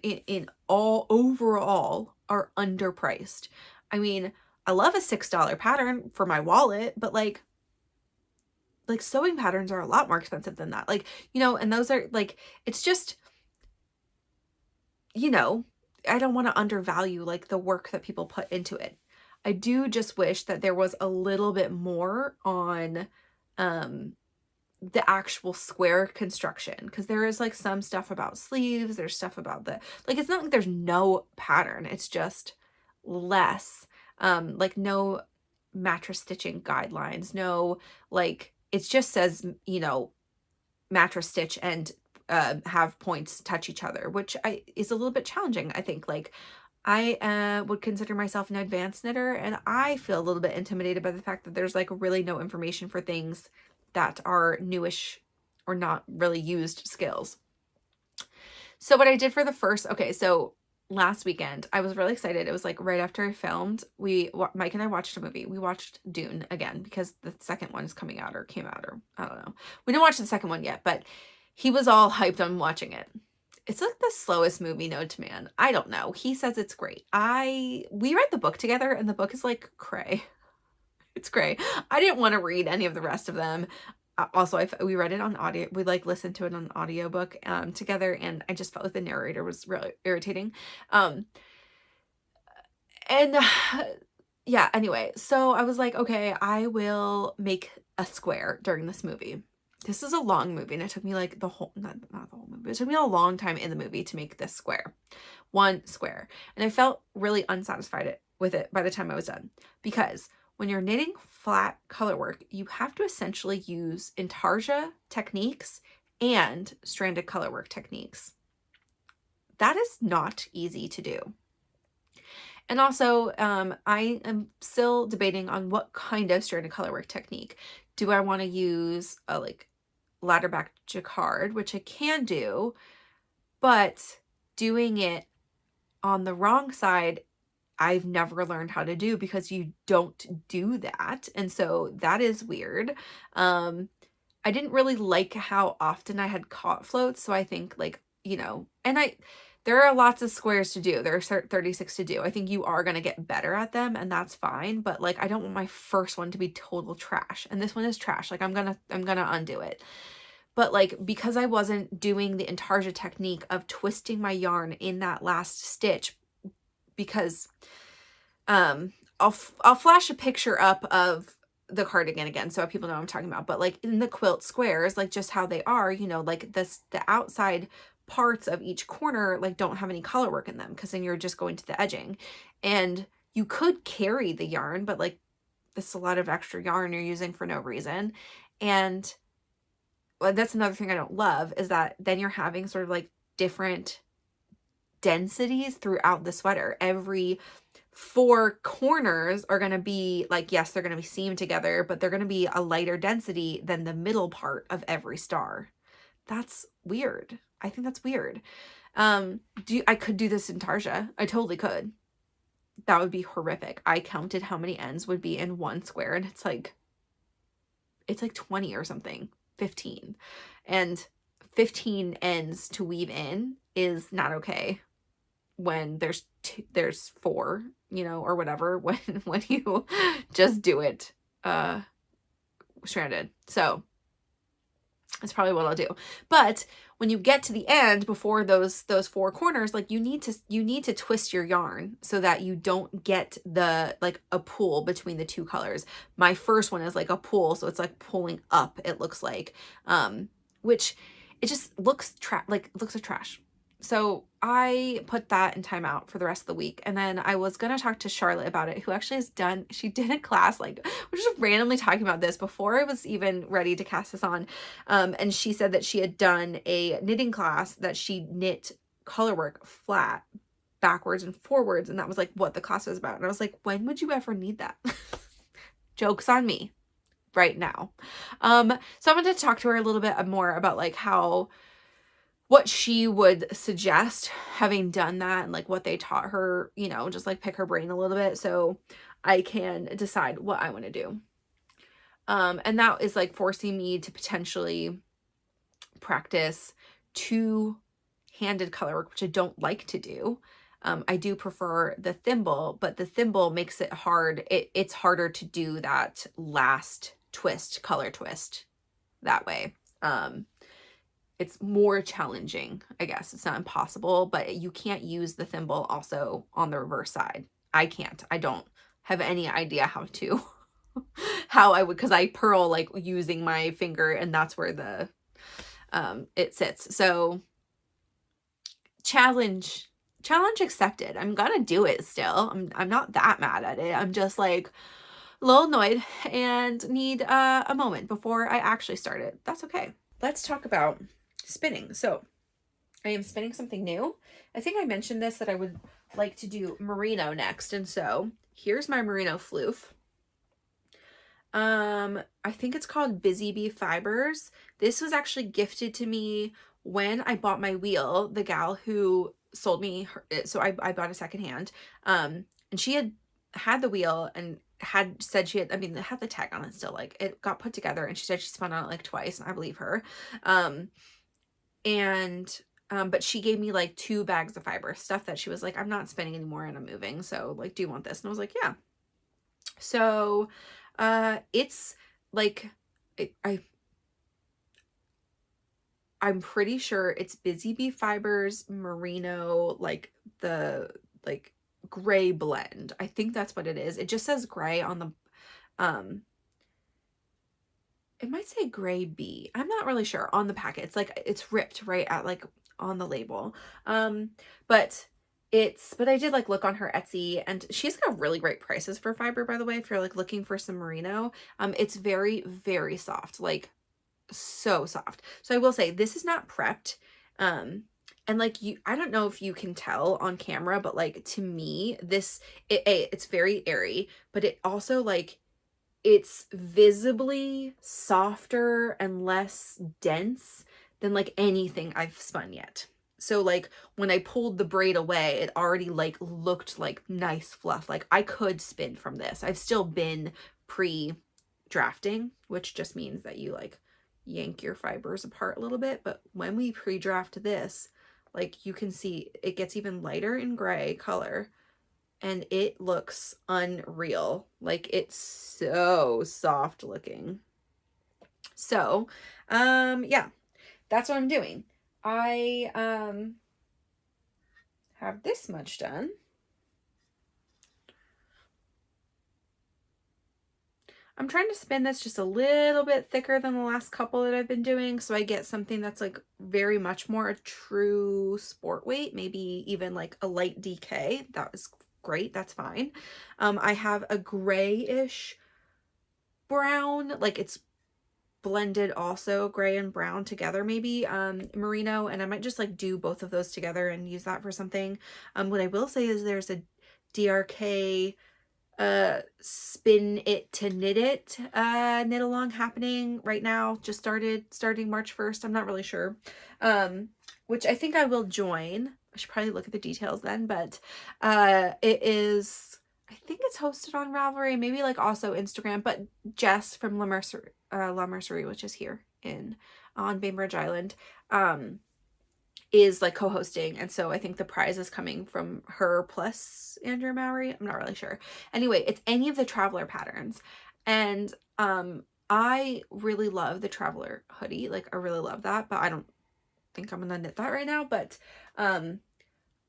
in all overall are underpriced. I mean, I love a $6 pattern for my wallet, but like sewing patterns are a lot more expensive than that. Like, you know, and those are like, it's just, you know, I don't want to undervalue like the work that people put into it. I do just wish that there was a little bit more on the actual square construction, because there is like some stuff about sleeves, there's stuff about the, like, it's not like there's no pattern, it's just less, like no mattress stitching guidelines, no, like, it just says, you know, mattress stitch and have points touch each other, which is a little bit challenging, I think. Like, I would consider myself an advanced knitter, and I feel a little bit intimidated by the fact that there's like really no information for things that are newish or not really used skills. So what I did for the first, okay, so last weekend, I was really excited. It was like right after I filmed, Mike and I watched a movie. We watched Dune again because the second one is coming out or came out, or I don't know. We didn't watch the second one yet, but he was all hyped on watching it. it's like the slowest movie known to man. I don't know. He says it's great. We read the book together, and the book is like cray. It's great. I didn't want to read any of the rest of them. Also, we read it on audio. We like listened to it on audiobook together, and I just felt like the narrator was really irritating. And yeah, anyway, so I was like, okay, I will make a square during this movie. This is a long movie, and it took me like the whole, not the whole movie, it took me a long time in the movie to make this square. One square. And I felt really unsatisfied with it by the time I was done. Because when you're knitting flat color work, you have to essentially use intarsia techniques and stranded color work techniques. That is not easy to do. And also, I am still debating on what kind of stranded colorwork technique. Do I want to use a like ladder back jacquard, which I can do, but doing it on the wrong side, I've never learned how to do because you don't do that. And so that is weird. I didn't really like how often I had caught floats. So I think like, you know, and there are lots of squares to do. There are 36 to do. I think you are going to get better at them, and that's fine. But like, I don't want my first one to be total trash. And this one is trash. Like I'm going to undo it. But like, because I wasn't doing the intarsia technique of twisting my yarn in that last stitch, because I'll flash a picture up of the cardigan again so people know what I'm talking about. But like in the quilt squares, like just how they are, you know, like the outside parts of each corner like don't have any color work in them, because then you're just going to the edging. And you could carry the yarn, but like this is a lot of extra yarn you're using for no reason. And that's another thing I don't love, is that then you're having sort of like different densities throughout the sweater. Every 4 corners are going to be like, yes, they're going to be seamed together, but they're going to be a lighter density than the middle part of every star. That's weird. I think that's weird. I could do this in Tarsia. I totally could. That would be horrific. I counted how many ends would be in one square, and it's like 20 or something, 15. And 15 ends to weave in is not okay when there's 4, you know, or whatever, when you just do it stranded. So that's probably what I'll do. But when you get to the end, before those 4 corners, like you need to twist your yarn so that you don't get the like a pool between the 2 colors. My first one is like a pool, so it's like pulling up, it looks like, which it just looks like trash. So I put that in timeout for the rest of the week. And then I was going to talk to Charlotte about it, who actually she did a class, like, we're just randomly talking about this before I was even ready to cast this on. And she said that she had done a knitting class that she knit colorwork flat, backwards and forwards. And that was like what the class was about. And I was like, when would you ever need that? Joke's on me right now. So I'm going to talk to her a little bit more about like what she would suggest, having done that, and like what they taught her, you know, just like pick her brain a little bit so I can decide what I want to do. And that is like forcing me to potentially practice 2-handed color work, which I don't like to do. I do prefer the thimble, but the thimble makes it hard. It's harder to do that last color twist that way. It's more challenging, I guess. It's not impossible, but you can't use the thimble also on the reverse side. I can't. I don't have any idea how I would, because I purl like using my finger, and that's where the it sits. So challenge accepted. I'm gonna do it still. I'm not that mad at it. I'm just like a little annoyed and need a moment before I actually start it. That's okay. Let's talk about spinning. So I am spinning something new. I think I mentioned this, that I would like to do merino next. And so here's my merino floof. I think it's called Busy Bee Fibers. This was actually gifted to me when I bought my wheel. The gal who sold me so I bought a secondhand. And she had the wheel and had said it had the tag on it still, like it got put together, and she said she spun on it like twice, and I believe her. And But she gave me like 2 bags of fiber, stuff that she was like, I'm not spending anymore and I'm moving. So like, do you want this? And I was like, yeah. So, it's like, I'm pretty sure it's Busy Bee Fibers Merino, like the like gray blend. I think that's what it is. It just says gray on the, it might say gray bee. I'm not really sure on the packet. It's like, it's ripped right at like on the label. But I did like look on her Etsy, and she's got really great prices for fiber, by the way, if you're like looking for some merino. It's very, very soft, like so soft. So I will say this is not prepped. And like I don't know if you can tell on camera, but like to me, it's very airy, but it also like, it's visibly softer and less dense than like anything I've spun yet. So like when I pulled the braid away, it already like looked like nice fluff. Like I could spin from this. I've still been pre-drafting, which just means that you like yank your fibers apart a little bit. But when we pre-draft this, like you can see it gets even lighter in gray color. And it looks unreal. Like it's so soft looking. So, yeah, that's what I'm doing. I, have this much done. I'm trying to spin this just a little bit thicker than the last couple that I've been doing, so I get something that's like very much more a true sport weight, maybe even like a light DK. That was great. That's fine. I have a grayish brown, like it's blended also gray and brown together, maybe merino, and I might just like do both of those together and use that for something. What I will say is there's a DRK spin it to knit it knit along happening right now, just starting March 1st. I'm not really sure, which I think I will join. I should probably look at the details then, but it is, I think it's hosted on Ravelry, maybe like also Instagram, but Jess from La Mercerie, which is here on Bainbridge Island, is like co-hosting, and so I think the prize is coming from her plus Andrew Mowry. I'm not really sure. Anyway, it's any of the Traveler patterns, and I really love the Traveler hoodie. Like I really love that, but I don't think I'm gonna knit that right now. But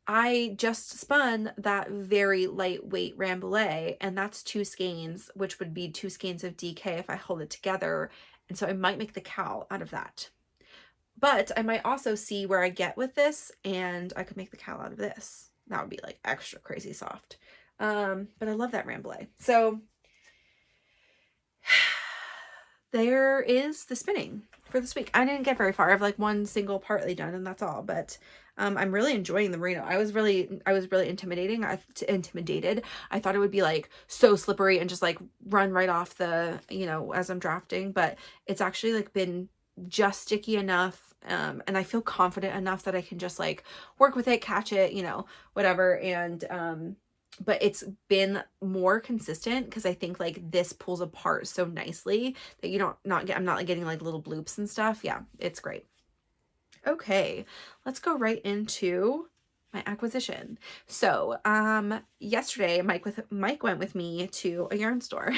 I just spun that very lightweight Rambouillet, and that's 2 skeins, which would be 2 skeins of DK if I hold it together, and so I might make the cowl out of that. But I might also see where I get with this, and I could make the cowl out of this. That would be like extra crazy soft. But I love that Rambouillet. So there is the spinning for this week. I didn't get very far. I have like one single partly done, and that's all. But I'm really enjoying the merino. I was really intimidated. I thought it would be like so slippery and just like run right off the, as I'm drafting. But it's actually like been just sticky enough, and I feel confident enough that I can just like work with it, catch it, whatever. And but it's been more consistent because I think like this pulls apart so nicely that I'm not like getting like little bloops and stuff. Yeah, it's great. Okay, let's go right into my acquisition. So yesterday Mike went with me to a yarn store.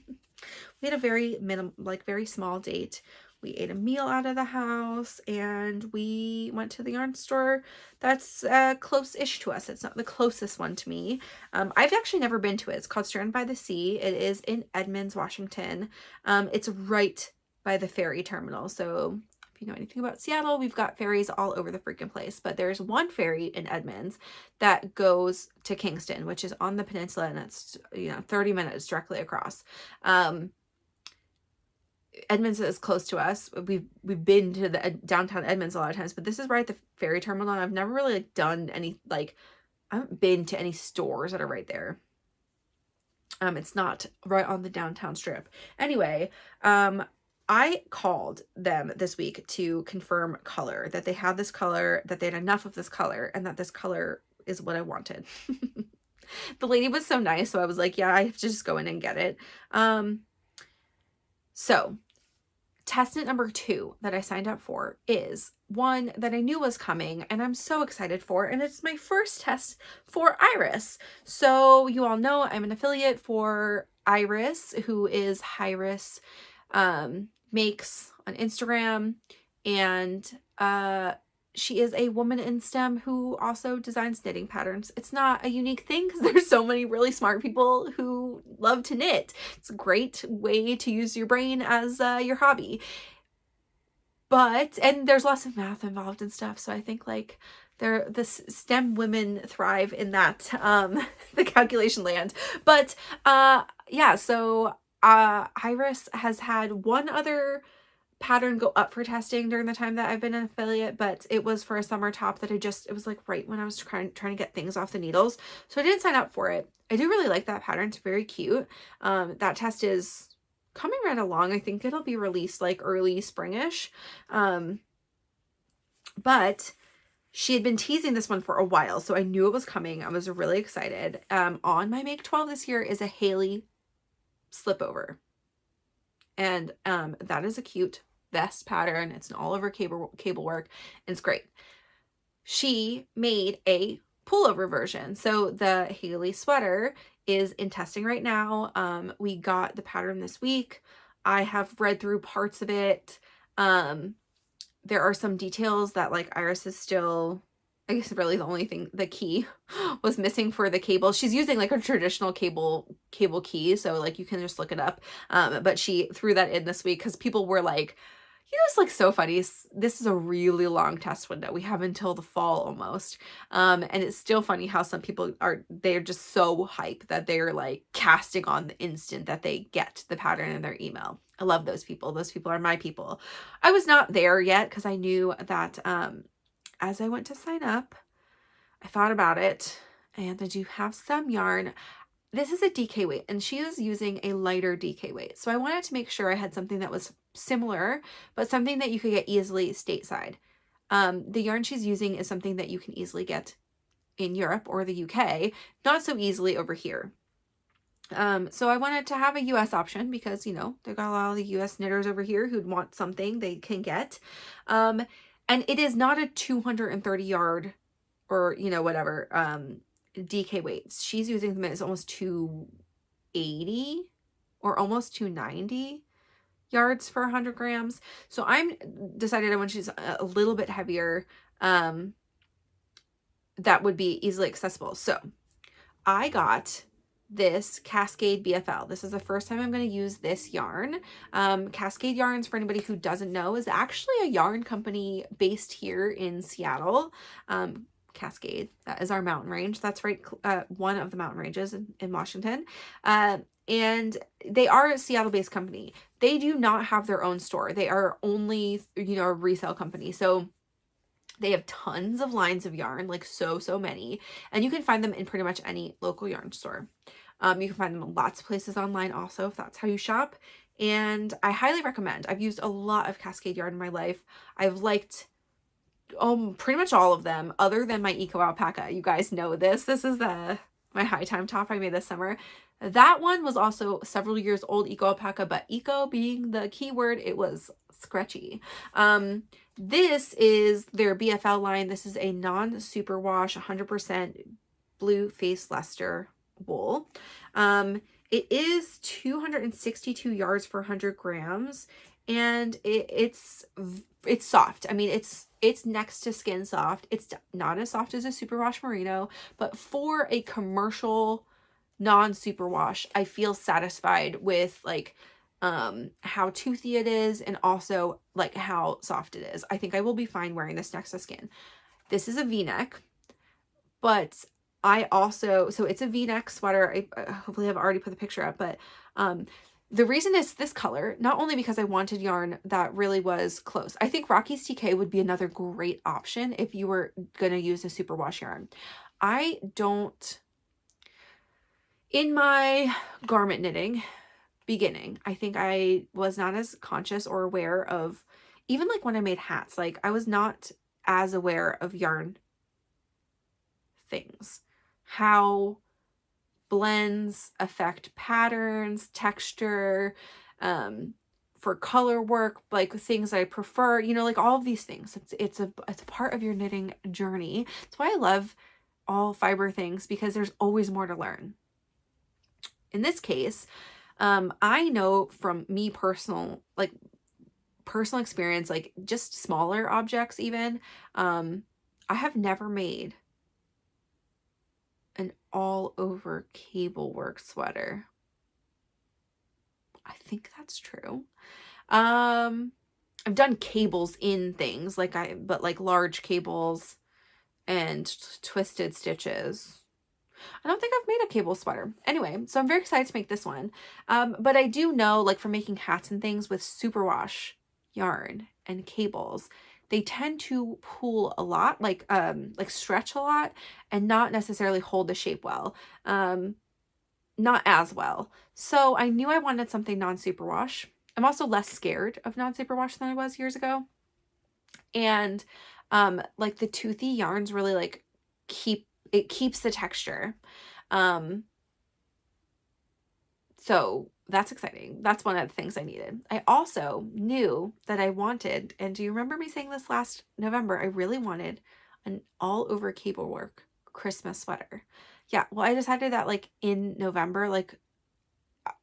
We had a very very small date. We ate a meal out of the house, and we went to the yarn store that's close-ish to us. It's not the closest one to me. I've actually never been to it. It's called Strand by the Sea. It is in Edmonds, Washington. It's right by the ferry terminal. So if you know anything about Seattle, we've got ferries all over the freaking place. But there's one ferry in Edmonds that goes to Kingston, which is on the peninsula, and it's 30 minutes directly across. Edmonds is close to us. We've been to the downtown Edmonds a lot of times, but this is right at the ferry terminal, and I've never really like done any, like, I haven't been to any stores that are right there. It's not right on the downtown strip. Anyway, I called them this week to confirm color, that they had this color, that they had enough of this color, and that this color is what I wanted. The lady was so nice, so I was like, yeah, I have to just go in and get it. So test knit number 2 that I signed up for is one that I knew was coming and I'm so excited for, and it's my first test for Iris. So you all know I'm an affiliate for Iris, who is Iris Makes on Instagram, and she is a woman in STEM who also designs knitting patterns. It's not a unique thing because there's so many really smart people who love to knit. It's a great way to use your brain as your hobby. But, and there's lots of math involved and stuff, so I think like the STEM women thrive in that, the calculation land. But yeah, so Iris has had one other pattern go up for testing during the time that I've been an affiliate, but it was for a summer top that it was like right when I was trying to get things off the needles. So I didn't sign up for it. I do really like that pattern. It's very cute. That test is coming right along. I think it'll be released like early springish. But she had been teasing this one for a while, so I knew it was coming. I was really excited. On my Make 12 this year is a Haley slipover. And that is a cute vest pattern. It's an all over cable work, and it's great. She made a pullover version. So the Haley sweater is in testing right now. We got the pattern this week. I have read through parts of it. There are some details that like Iris is still, I guess really the only thing, the key was missing for the cable. She's using like a traditional cable key, so like you can just look it up. But she threw that in this week because people were like, you know, it's like so funny. This is a really long test window. We have until the fall almost. And it's still funny how some people they're just so hype that they're like casting on the instant that they get the pattern in their email. I love those people. Those people are my people. I was not there yet because I knew that as I went to sign up, I thought about it, and I do have some yarn. This is a DK weight, and she is using a lighter DK weight. So I wanted to make sure I had something that was similar, but something that you could get easily stateside. The yarn she's using is something that you can easily get in Europe or the UK, not so easily over here. So I wanted to have a US option because, you know, they've got a lot of the US knitters over here who'd want something they can get. And it is not a 230 yard or, you know, whatever, DK weights. She's using them as almost 280 or almost 290 yards for 100 grams. So I'm decided when she's a little bit heavier, that would be easily accessible. So I got this Cascade BFL. This is the first time I'm going to use this yarn. Cascade Yarns, for anybody who doesn't know, is actually a yarn company based here in Seattle. Cascade, that is our mountain range. That's right, one of the mountain ranges in Washington. And they are a Seattle-based company. They do not have their own store. They are only, you know, a resale company. So they have tons of lines of yarn, like so many, and you can find them in pretty much any local yarn store. You can find them in lots of places online also if that's how you shop. And I highly recommend. I've used a lot of Cascade yarn in my life. I've liked pretty much all of them other than my Eco Alpaca. You guys know this. This is my high time top I made this summer. That one was also several years old, Eco Alpaca, but eco being the key word, it was scratchy. This is their BFL line. This is a non-superwash 100% blue face Leicester wool. It is 262 yards for 100 grams, and it's soft. I mean, it's next to skin soft. It's not as soft as a superwash merino, but for a commercial non-superwash, I feel satisfied with like how toothy it is and also like how soft it is. I think I will be fine wearing this next to skin. This is a v-neck, but I also, so it's a v-neck sweater. I hopefully I've already put the picture up, but the reason it's this color, not only because I wanted yarn that really was close. I think Rocky's TK would be another great option if you were going to use a superwash yarn. In my garment knitting beginning, I think I was not as conscious or aware of, even like when I made hats, like I was not as aware of yarn things, how blends affect patterns, texture, for color work, like things I prefer, you know, like all of these things. It's a part of your knitting journey. That's why I love all fiber things, because there's always more to learn. In this case, I know from me personal experience, like just smaller objects even, I have never made an all over cable work sweater. I think that's true. I've done cables in things but like large cables and twisted stitches. I don't think I've made a cable sweater. Anyway, so I'm very excited to make this one. But I do know, like for making hats and things with superwash yarn and cables, they tend to pull a lot, like stretch a lot and not necessarily hold the shape well. Not as well. So I knew I wanted something non-superwash. I'm also less scared of non-superwash than I was years ago. And like the toothy yarns really like keeps the texture. So that's exciting. That's one of the things I needed. I also knew that I wanted, and do you remember me saying this last November? I really wanted an all over cable work Christmas sweater. Yeah, well, I decided that like in November, like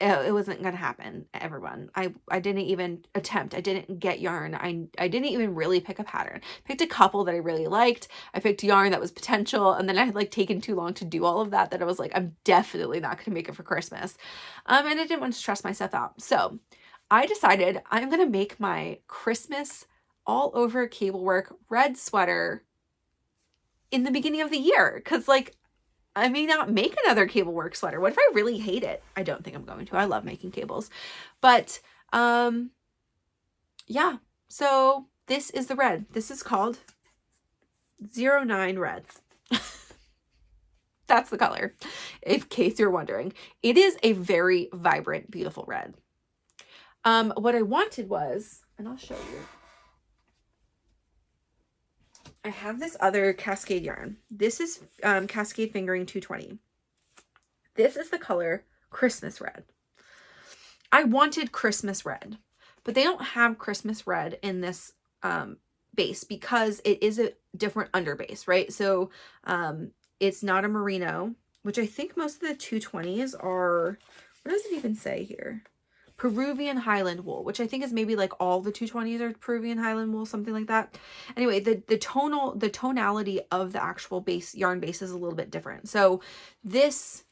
it wasn't gonna happen, everyone. I didn't even attempt. I didn't get yarn. I didn't even really pick a pattern. Picked a couple that I really liked. I picked yarn that was potential, and then I had like taken too long to do all of that I was like, I'm definitely not gonna make it for Christmas. And I didn't want to stress myself out. So I decided I'm gonna make my Christmas all over cable work red sweater in the beginning of the year, because like I may not make another cable work sweater. What if I really hate it? I don't think I'm going to. I love making cables. But yeah, so this is the red. This is called 09 Red. That's the color, in case you're wondering. It is a very vibrant, beautiful red. What I wanted was, and I'll show you, I have this other Cascade yarn. This is Cascade Fingering 220. This is the color Christmas Red. I wanted Christmas Red, but they don't have Christmas Red in this base because it is a different underbase, right? So it's not a merino, which I think most of the 220s are, what does it even say here? Peruvian Highland wool, which I think is maybe like all the 220s are Peruvian Highland wool, something like that. Anyway, the tonality of the actual base yarn base is a little bit different. So this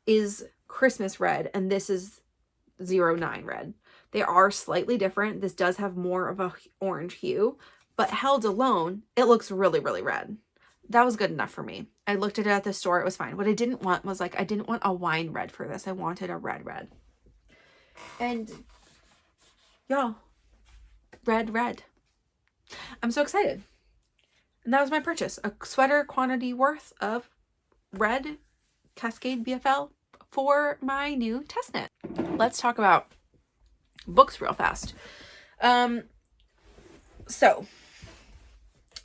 is Christmas Red and this is 09 Red. They are slightly different. This does have more of a orange hue, but held alone, it looks really, really red. That was good enough for me. I looked at it at the store. It was fine. What I didn't want was like, I didn't want a wine red for this. I wanted a red. And y'all, red. I'm so excited. And that was my purchase. A sweater quantity worth of red Cascade BFL for my new test knit. Let's talk about books real fast. So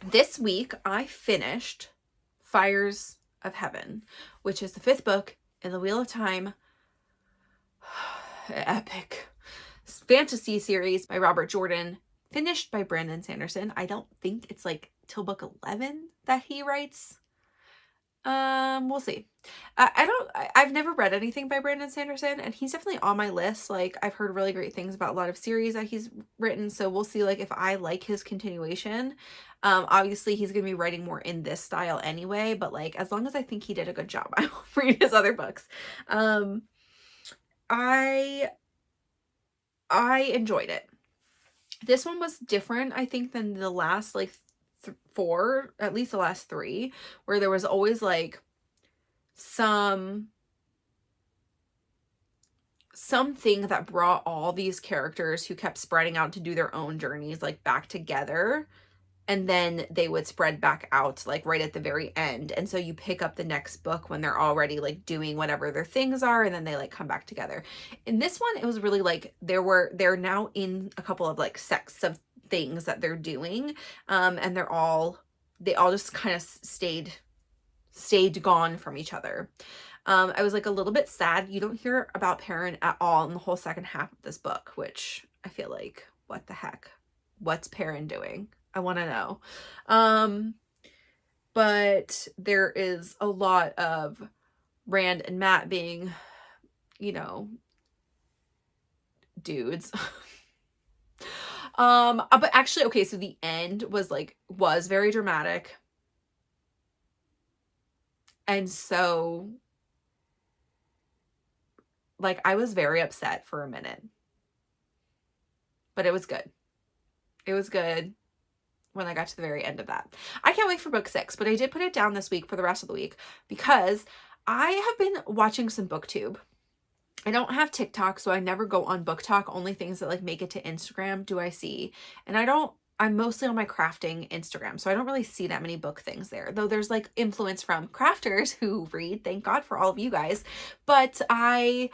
this week I finished Fires of Heaven, which is the 5th book in the Wheel of Time epic fantasy series by Robert Jordan, finished by Brandon Sanderson. I don't think it's like till book 11 that he writes. We'll see. I've never read anything by Brandon Sanderson, and he's definitely on my list. Like, I've heard really great things about a lot of series that he's written, so we'll see like if I like his continuation. Obviously he's gonna be writing more in this style anyway, but like as long as I think he did a good job, I will read his other books. I enjoyed it. This one was different, I think, than the last like 4, at least the last 3, where there was always like something that brought all these characters who kept spreading out to do their own journeys like back together, and then they would spread back out like right at the very end. And so you pick up the next book when they're already like doing whatever their things are, and then they like come back together. In this one, it was really like they're now in a couple of like sects of things that they're doing, and they all just kind of stayed gone from each other. I was like a little bit sad. You don't hear about Perrin at all in the whole second half of this book, which I feel like, what the heck? What's Perrin doing? I want to know. But there is a lot of Rand and Matt being, you know, dudes. But actually, okay, so the end was very dramatic. And so, like, I was very upset for a minute. But it was good. It was good when I got to the very end of that. I can't wait for book 6, but I did put it down this week for the rest of the week because I have been watching some booktube. I don't have TikTok, so I never go on Book Talk. Only things that like make it to Instagram do I see. And I'm mostly on my crafting Instagram, so I don't really see that many book things there. Though there's like influence from crafters who read. Thank God for all of you guys. But I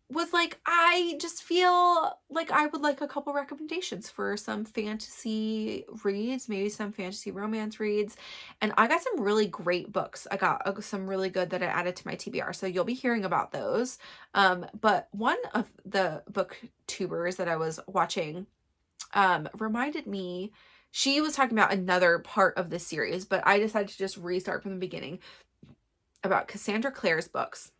was like, I just feel like I would like a couple recommendations for some fantasy reads, maybe some fantasy romance reads. And I got some really great books. I got some really good that I added to my TBR. So you'll be hearing about those. But one of the booktubers that I was watching reminded me, she was talking about another part of the series, but I decided to just restart from the beginning about Cassandra Clare's books.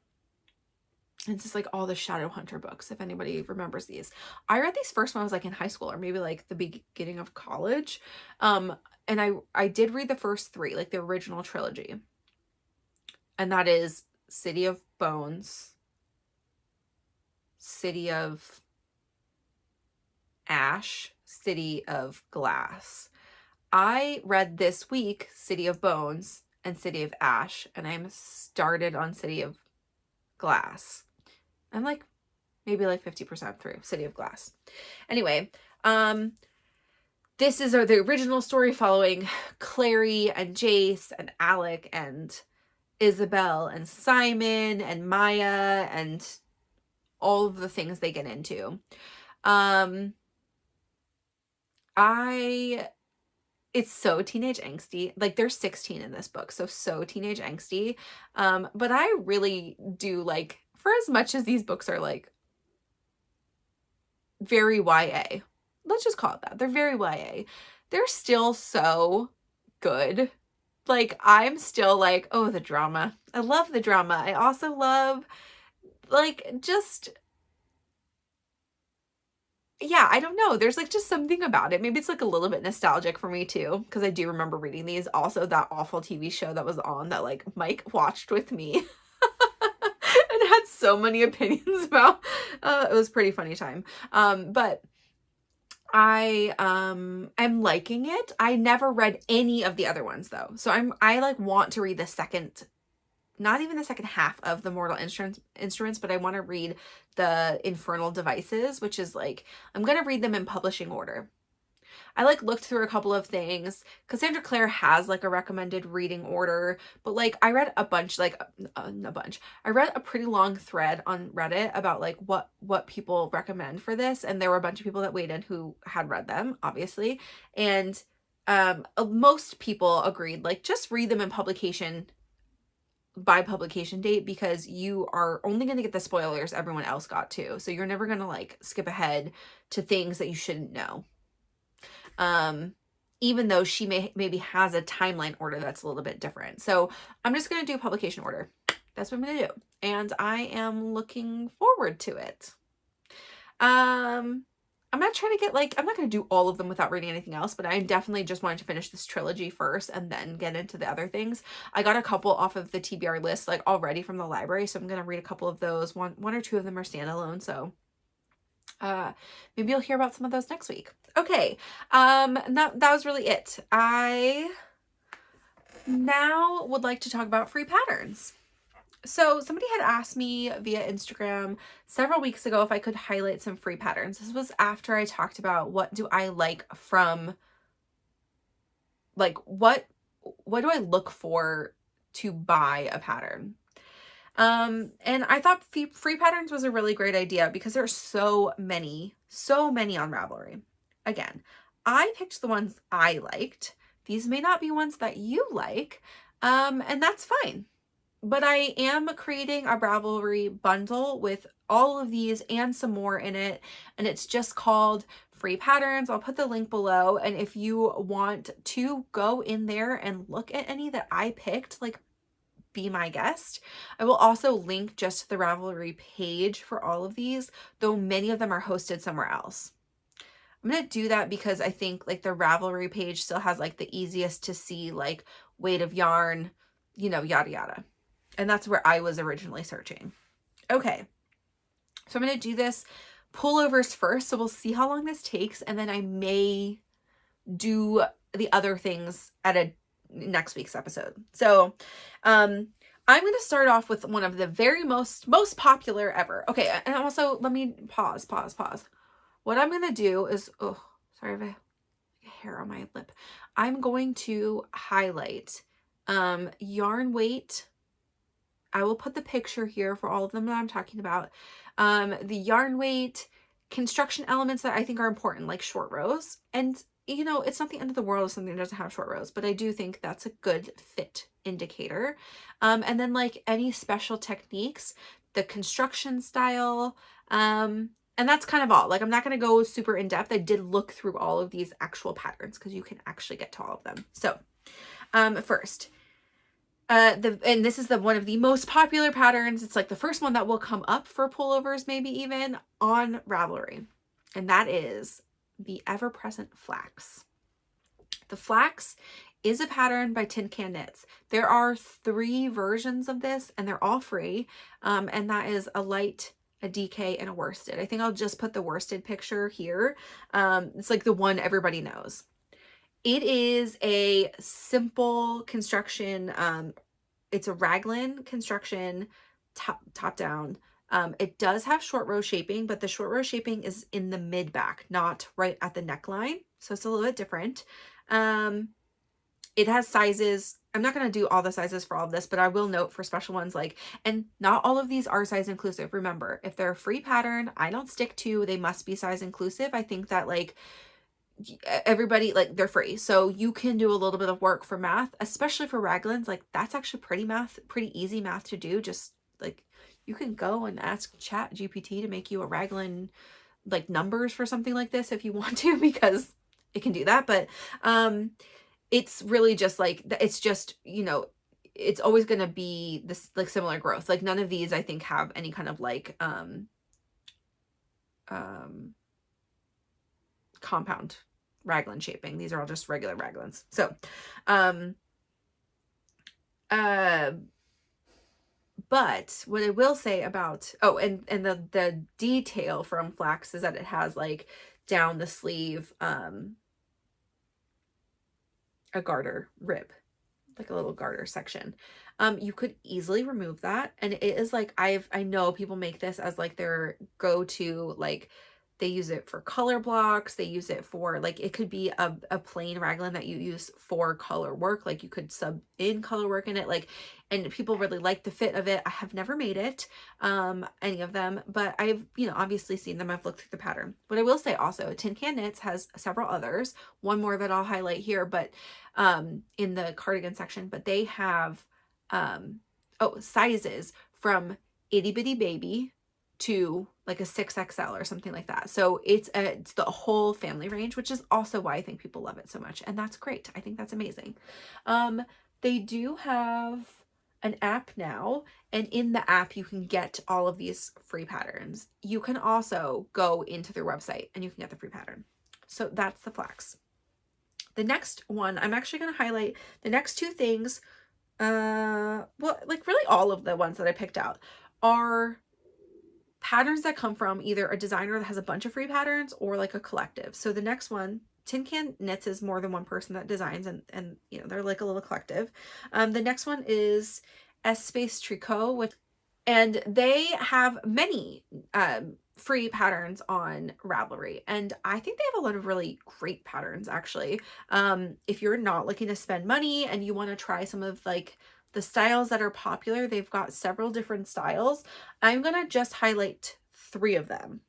It's just like all the Shadowhunter books, if anybody remembers these. I read these first when I was like in high school or maybe like the beginning of college. And I did read the first 3, like the original trilogy. And that is City of Bones, City of Ash, City of Glass. I read this week City of Bones and City of Ash, and I'm started on City of Glass. I'm like maybe like 50% through City of Glass. Anyway, this is the original story following Clary and Jace and Alec and Isabel and Simon and Maya and all of the things they get into. It's so teenage angsty. Like, there's 16 in this book, so teenage angsty. But I really do like, for as much as these books are like very YA, let's just call it that. They're very YA. They're still so good. Like, I'm still like, oh, the drama. I love the drama. I also love, like, just, yeah, I don't know. There's like just something about it. Maybe it's like a little bit nostalgic for me too, because I do remember reading these. Also, that awful TV show that was on that like Mike watched with me and had so many opinions about. It was a pretty funny time. But I am liking it. I never read any of the other ones though. So I like want to read the second, not even the second half of the Mortal Instruments, but I want to read the Infernal Devices, which is like, I'm going to read them in publishing order. I like looked through a couple of things. Cassandra Clare has like a recommended reading order, but like I read a bunch, like a bunch. I read a pretty long thread on Reddit about like what people recommend for this. And there were a bunch of people that weighed in who had read them, obviously. And most people agreed, like, just read them in publication by publication date, because you are only going to get the spoilers everyone else got too. So you're never going to like skip ahead to things that you shouldn't know. Even though she maybe has a timeline order that's a little bit different. So I'm just going to do publication order. That's what I'm going to do. And I am looking forward to it. I'm not trying to get like, I'm not going to do all of them without reading anything else, but I definitely just wanted to finish this trilogy first and then get into the other things. I got a couple off of the TBR list like already from the library, so I'm going to read a couple of those. One or two of them are standalone, so maybe you'll hear about some of those next week. Okay, that was really it. I now would like to talk about free patterns. So somebody had asked me via Instagram several weeks ago if I could highlight some free patterns. This was after I talked about what do I like from, like, what do I look for to buy a pattern? And I thought free patterns was a really great idea because there's so many on Ravelry. Again, I picked the ones I liked. These may not be ones that you like, and that's fine. but I am creating a Ravelry bundle with all of these and some more in it, and it's just called Free Patterns. I'll put the link below, and if you want to go in there and look at any that I picked, like, be my guest. I will also link just to the Ravelry page for all of these, though many of them are hosted somewhere else. I'm going to do that because I think like the Ravelry page still has like the easiest to see like weight of yarn, you know, yada yada. And that's where I was originally searching. Okay, so I'm going to do this pullovers first, so we'll see how long this takes, and then I may do the other things at a next week's episode. So I'm going to start off with one of the very most popular ever. Okay, and also let me pause. What I'm going to do is, oh, sorry, I have a hair on my lip. I'm going to highlight yarn weight. I will put the picture here for all of them that I'm talking about. The yarn weight, construction elements that I think are important, like short rows. And, you know, it's not the end of the world if something doesn't have short rows, but I do think that's a good fit indicator. And then like any special techniques, the construction style, and that's kind of all. Like, I'm not going to go super in depth. I did look through all of these actual patterns because you can actually get to all of them. So, first, and this is one of the most popular patterns. It's like the first one that will come up for pullovers, maybe even on Ravelry, and that is the ever-present flax. The flax is a pattern by Tin Can Knits. There are 3 versions of this, and they're all free. And that is a light, a DK, and a worsted. I think I'll just put the worsted picture here. It's like the one everybody knows. It is a simple construction. It's a raglan construction, top down. It does have short row shaping, but the short row shaping is in the mid back, not right at the neckline. So it's a little bit different. It has sizes. I'm not going to do all the sizes for all of this, but I will note for special ones, like, and not all of these are size inclusive. Remember, if they're a free pattern, I don't stick to, they must be size inclusive. I think that like everybody, like, they're free. So you can do a little bit of work for math, especially for raglans. Like, that's actually pretty easy math to do. Just like, you can go and ask Chat GPT to make you a raglan, like, numbers for something like this if you want to, because it can do that. But, it's really just like, it's just, you know, it's always going to be this like similar growth. Like, none of these I think have any kind of like, compound raglan shaping. These are all just regular raglans. So, but what I will say about, oh, and the detail from flax is that it has like down the sleeve, a garter rib, like a little garter section. You could easily remove that. And it is like, I know people make this as like their go-to, like they use it for color blocks. They use it for like, it could be a plain raglan that you use for color work. Like you could sub in color work in it, like, and people really like the fit of it. I have never made it, any of them, but I've, you know, obviously seen them. I've looked through the pattern. But I will say also, Tin Can Knits has several others. One more that I'll highlight here, but in the cardigan section, but they have sizes from itty bitty baby to like a 6XL or something like that. So it's the whole family range, which is also why I think people love it so much. And that's great. I think that's amazing. They do have an app now, and in the app you can get all of these free patterns. You can also go into their website and you can get the free pattern. So that's the flax. The next one, I'm actually going to highlight the next 2 things. Well, like really all of the ones that I picked out are patterns that come from either a designer that has a bunch of free patterns or like a collective. So the next one, Tin Can Knits, is more than one person that designs, and you know, they're like a little collective. The next one is S Space Tricot, and they have many free patterns on Ravelry, and I think they have a lot of really great patterns actually. If you're not looking to spend money and you want to try some of like the styles that are popular, they've got several different styles. I'm gonna just highlight 3 of them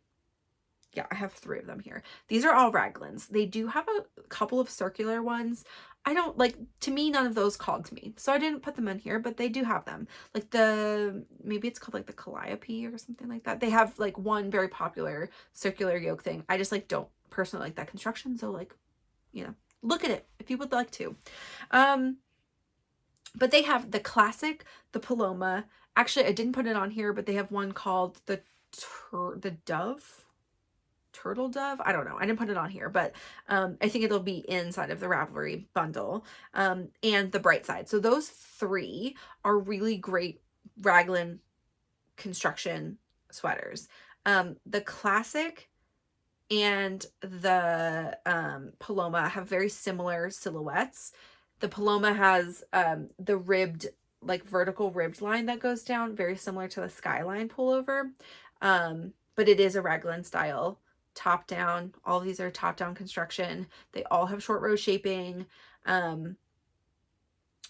Yeah, I have 3 of them here. These are all raglans. They do have a couple of circular ones. I don't like, to me, none of those called to me. So I didn't put them in here, but they do have them. Like maybe it's called like the calliope or something like that. They have like one very popular circular yoke thing. I just like don't personally like that construction. So like, you know, look at it if you would like to. But they have the classic, the Paloma. Actually, I didn't put it on here, but they have one called the turtle dove. I don't know. I didn't put it on here, but I think it'll be inside of the Ravelry bundle, and the Bright Side. So those 3 are really great raglan construction sweaters. The classic and the Paloma have very similar silhouettes. The Paloma has the ribbed, like vertical ribbed line that goes down, very similar to the Skyline pullover. But it is a raglan style, top down. All these are top down construction. They all have short row shaping.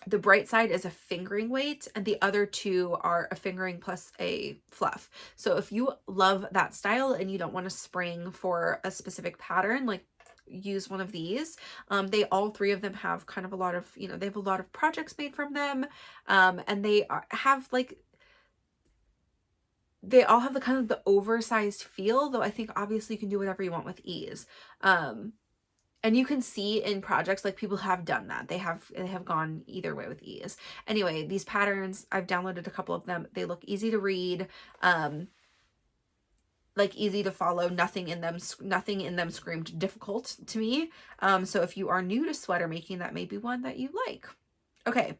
The Bright Side is a fingering weight, and the other 2 are a fingering plus a fluff. So if you love that style and you don't want to spring for a specific pattern, like use one of these. They all 3 of them have kind of a lot of, you know, they have a lot of projects made from them. And they have like, they all have the kind of the oversized feel, though I think obviously you can do whatever you want with ease. And you can see in projects like people have done that. They have gone either way with ease. Anyway, these patterns, I've downloaded a couple of them. They look easy to read, like easy to follow. Nothing in them screamed difficult to me. So if you are new to sweater making, that may be one that you like. Okay.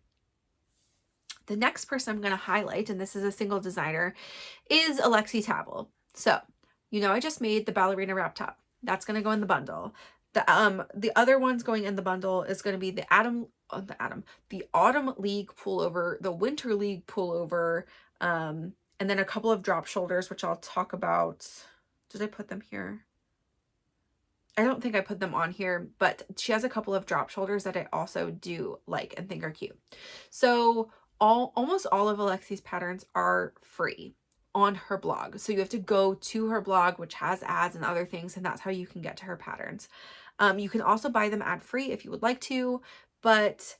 The next person I'm going to highlight, and this is a single designer, is Alexi Tavel. So, you know, I just made the ballerina wrap top. That's going to go in the bundle. The other ones going in the bundle is going to be the Autumn League pullover, the Winter League pullover, and then a couple of drop shoulders, which I'll talk about. Did I put them here? I don't think I put them on here, but she has a couple of drop shoulders that I also do like and think are cute. So almost all of Alexi's patterns are free on her blog. So you have to go to her blog, which has ads and other things, and that's how you can get to her patterns. You can also buy them ad free if you would like to, but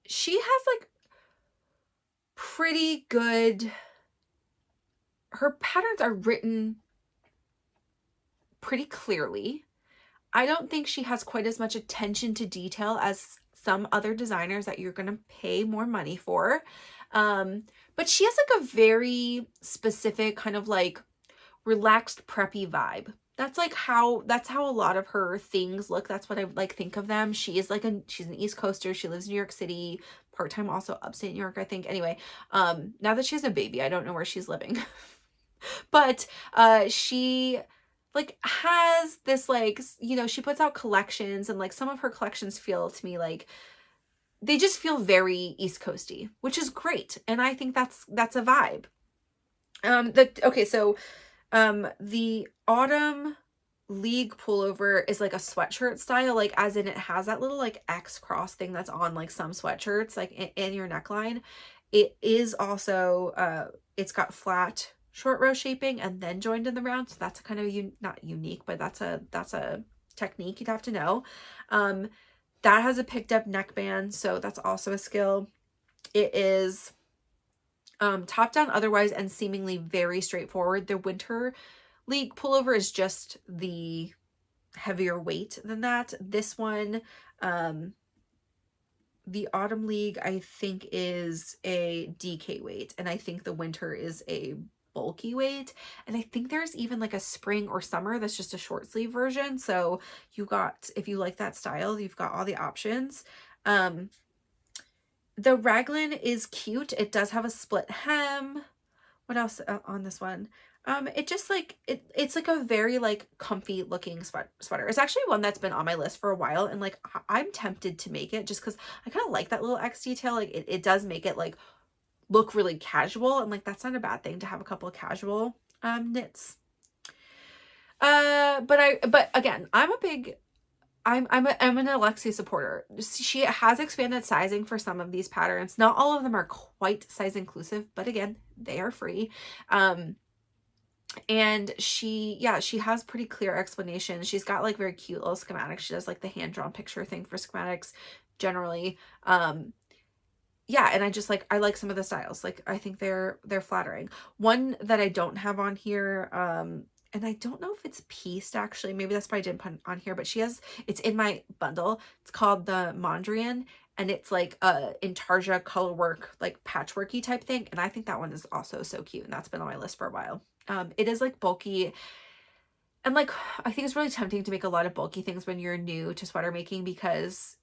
she has like pretty good, her patterns are written pretty clearly. I don't think she has quite as much attention to detail as some other designers that you're going to pay more money for. But she has like a very specific kind of like relaxed preppy vibe. That's how a lot of her things look. That's what I like think of them. She is like she's an East Coaster. She lives in New York City, part-time, also upstate New York, I think. Anyway, now that she has a baby, I don't know where she's living. But she like has this like, you know, she puts out collections, and like some of her collections feel to me like they just feel very East Coasty, which is great. And I think that's a vibe. The Autumn League pullover is like a sweatshirt style, like as in it has that little like X cross thing that's on like some sweatshirts, like in your neckline. It is also, it's got flat short row shaping and then joined in the round. So that's a kind of not unique, but that's a technique you'd have to know. That has a picked up neckband, so that's also a skill. It is top down otherwise and seemingly very straightforward. The Winter League pullover is just the heavier weight than that. This one, the Autumn League, I think is a DK weight, and I think the Winter is a bulky weight, and I think there's even like a spring or summer that's just a short sleeve version. So if you like that style, you've got all the options. The raglan is cute. It does have a split hem. What else on this one? It just like it's like a very like comfy looking sweater. It's actually one that's been on my list for a while, and like I'm tempted to make it just because I kind of like that little X detail. Like it does make it like look really casual, and like that's not a bad thing to have a couple of casual knits. But again, I'm an Alexi supporter. She has expanded sizing for some of these patterns. Not all of them are quite size inclusive, but again, they are free. And she has pretty clear explanation. She's got like very cute little schematics. She does like the hand-drawn picture thing for schematics generally. Yeah, and I like some of the styles. Like I think they're flattering. One that I don't have on here, and I don't know if it's pieced actually. Maybe that's why I didn't put it on here, but it's in my bundle. It's called the Mondrian, and it's like a intarsia colorwork, like patchworky type thing. And I think that one is also so cute, and that's been on my list for a while. It is like bulky, and like I think it's really tempting to make a lot of bulky things when you're new to sweater making because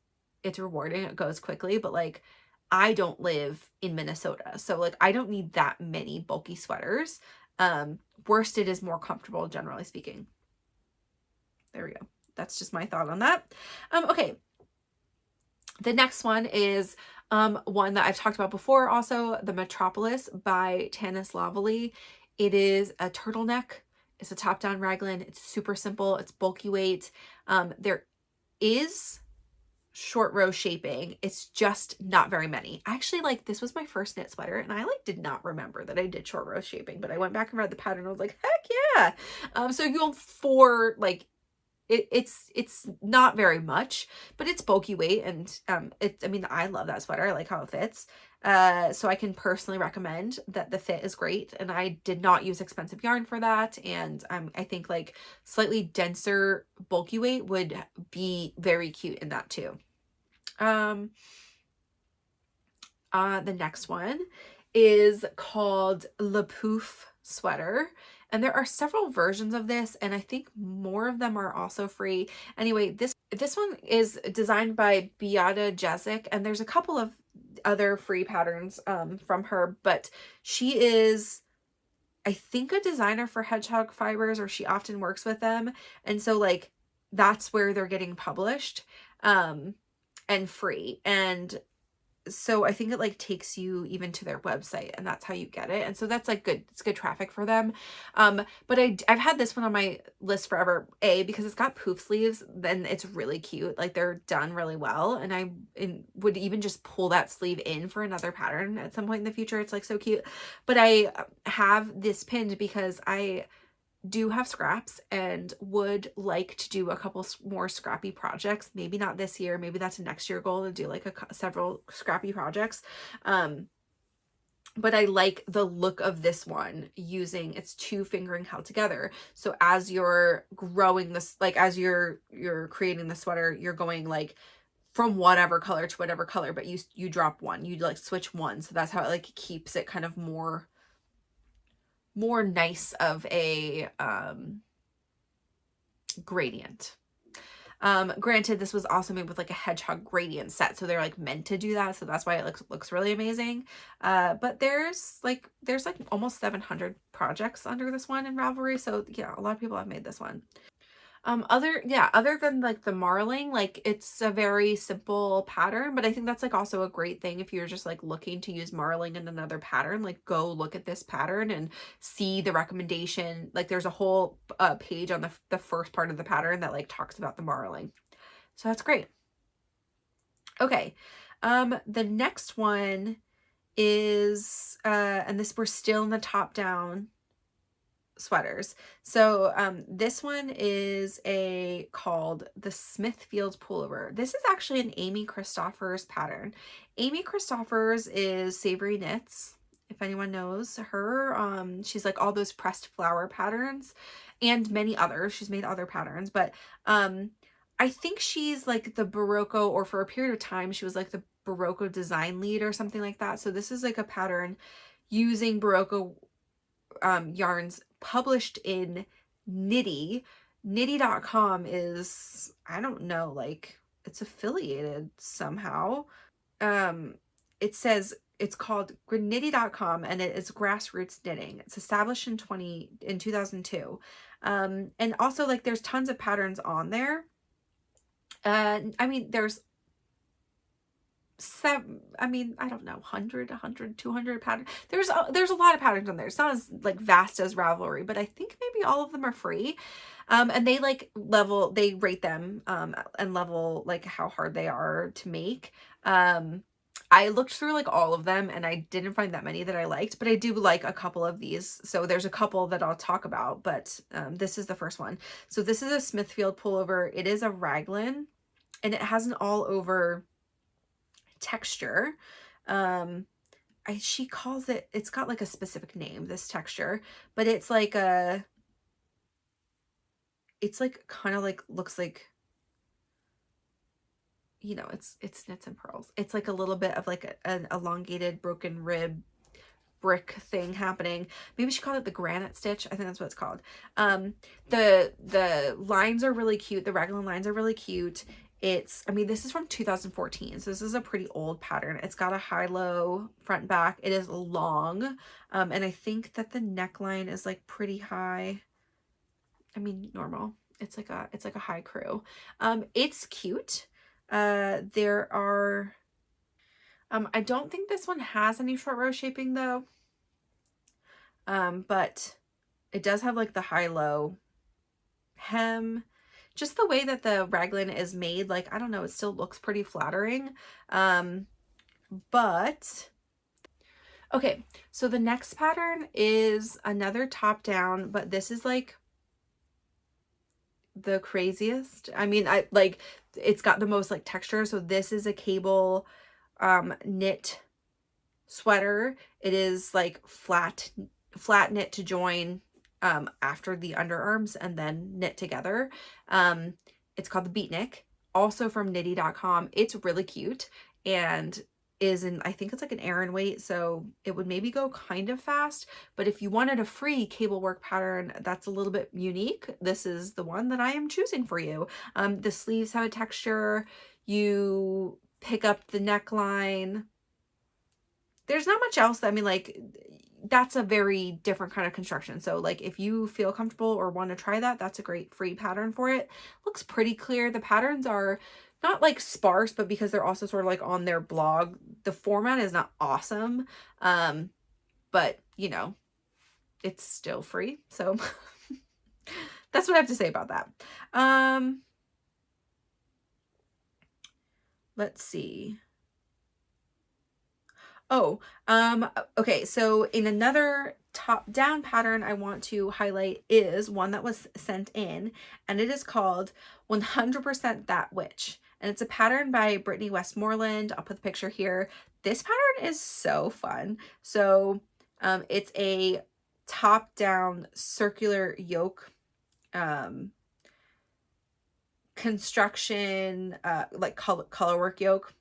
it's rewarding, it goes quickly, but like I don't live in Minnesota, so like I don't need that many bulky sweaters. Worsted is more comfortable generally speaking. There we go. That's just my thought on that. Okay. The next one is one that I've talked about before, also the Metropolis by Tanis Lavely. It is a turtleneck. It's a top-down raglan. It's super simple. It's bulky weight. There is short row shaping. It's just not very many. Actually, like this was my first knit sweater, and I like did not remember that I did short row shaping, but I went back and read the pattern and I was like, heck yeah. So you go for like it's not very much, but it's bulky weight, and I mean, I love that sweater. I like how it fits. So I can personally recommend that the fit is great, and I did not use expensive yarn for that. And I think like slightly denser bulky weight would be very cute in that too. The next one is called Le Pouf sweater. And there are several versions of this, and I think more of them are also free. Anyway, this one is designed by Beata Jezik, and there's a couple of other free patterns from her, but she is, I think, a designer for Hedgehog Fibers, or she often works with them. And so like that's where they're getting published and free. And so I think it like takes you even to their website, and that's how you get it. And so that's like good. It's good traffic for them. But I've had this one on my list forever, because it's got poof sleeves, then it's really cute. Like they're done really well. And I would even just pull that sleeve in for another pattern at some point in the future. It's like so cute. But I have this pinned because I do have scraps and would like to do a couple more scrappy projects. Maybe not this year, maybe that's a next year goal to do like several scrappy projects. But I like the look of this one using its two fingering held together. So as you're growing this, like as you're creating the sweater, you're going like from whatever color to whatever color, but you drop one, you like switch one. So that's how it like keeps it kind of more nice of a gradient. Granted, this was also made with like a hedgehog gradient set, so they're like meant to do that, so that's why it looks really amazing. But there's like almost 700 projects under this one in Ravelry, so yeah, a lot of people have made this one. Other than like the marling, like it's a very simple pattern, but I think that's like also a great thing if you're just like looking to use marling in another pattern. Like go look at this pattern and see the recommendation. Like there's a whole page on the first part of the pattern that like talks about the marling, so that's great. Okay, the next one is and this, we're still in the top down sweaters. So this one is called the Smithfield Pullover. This is actually an Amy Christoffers pattern. Amy Christoffers is Savory Knits, if anyone knows her. She's like all those pressed flower patterns and many others. She's made other patterns, but I think she's like the Barocco, or for a period of time she was like the Barocco design lead or something like that. So this is like a pattern using Barocco yarns published in Knitty. Knitty.com is, I don't know, like it's affiliated somehow. It says it's called Knitty.com, and it is grassroots knitting. It's established in 2002. And also like there's tons of patterns on there. I mean, there's I don't know, 100, 200 patterns. There's a lot of patterns on there. It's not as like vast as Ravelry, but I think maybe all of them are free. And they like they rate them and level like how hard they are to make. I looked through like all of them and I didn't find that many that I liked, but I do like a couple of these. So there's a couple that I'll talk about, but this is the first one. So this is a Smithfield pullover. It is a raglan and it has an all over texture. She calls it, it's got like a specific name, this texture, but it's like kind of like, looks like, you know, it's knits and pearls. It's like a little bit of like an elongated broken rib brick thing happening. Maybe she called it the granite stitch. I think that's what it's called. The lines are really cute. The raglan lines are really cute. I mean, this is from 2014, so this is a pretty old pattern. It's got a high-low front and back. It is long, and I think that the neckline is like pretty high. I mean, normal. It's like a high crew. It's cute. There are, I don't think this one has any short row shaping though. But it does have like the high-low hem. Just the way that the raglan is made, like, I don't know, it still looks pretty flattering. But okay, so the next pattern is another top down, but this is like the craziest. I mean, it's got the most like texture. So this is a cable knit sweater. It is like flat knit to join after the underarms and then knit together. It's called the beatnik, also from knitty.com. It's really cute and is in, I think it's like an Aran weight, so it would maybe go kind of fast, but if you wanted a free cable work pattern that's a little bit unique, this is the one that I am choosing for you. The sleeves have a texture. You pick up the neckline. There's not much else. I mean, like, that's a very different kind of construction. So like if you feel comfortable or want to try that, that's a great free pattern for it. Looks pretty clear. The patterns are not like sparse, but because they're also sort of like on their blog, the format is not awesome. But you know, it's still free. So that's what I have to say about that. Let's see. Oh, okay, so in another top down pattern I want to highlight is one that was sent in, and it is called 100% That Witch. And it's a pattern by Brittany Westmoreland. I'll put the picture here. This pattern is so fun. So it's a top down circular yoke construction, like color work yoke,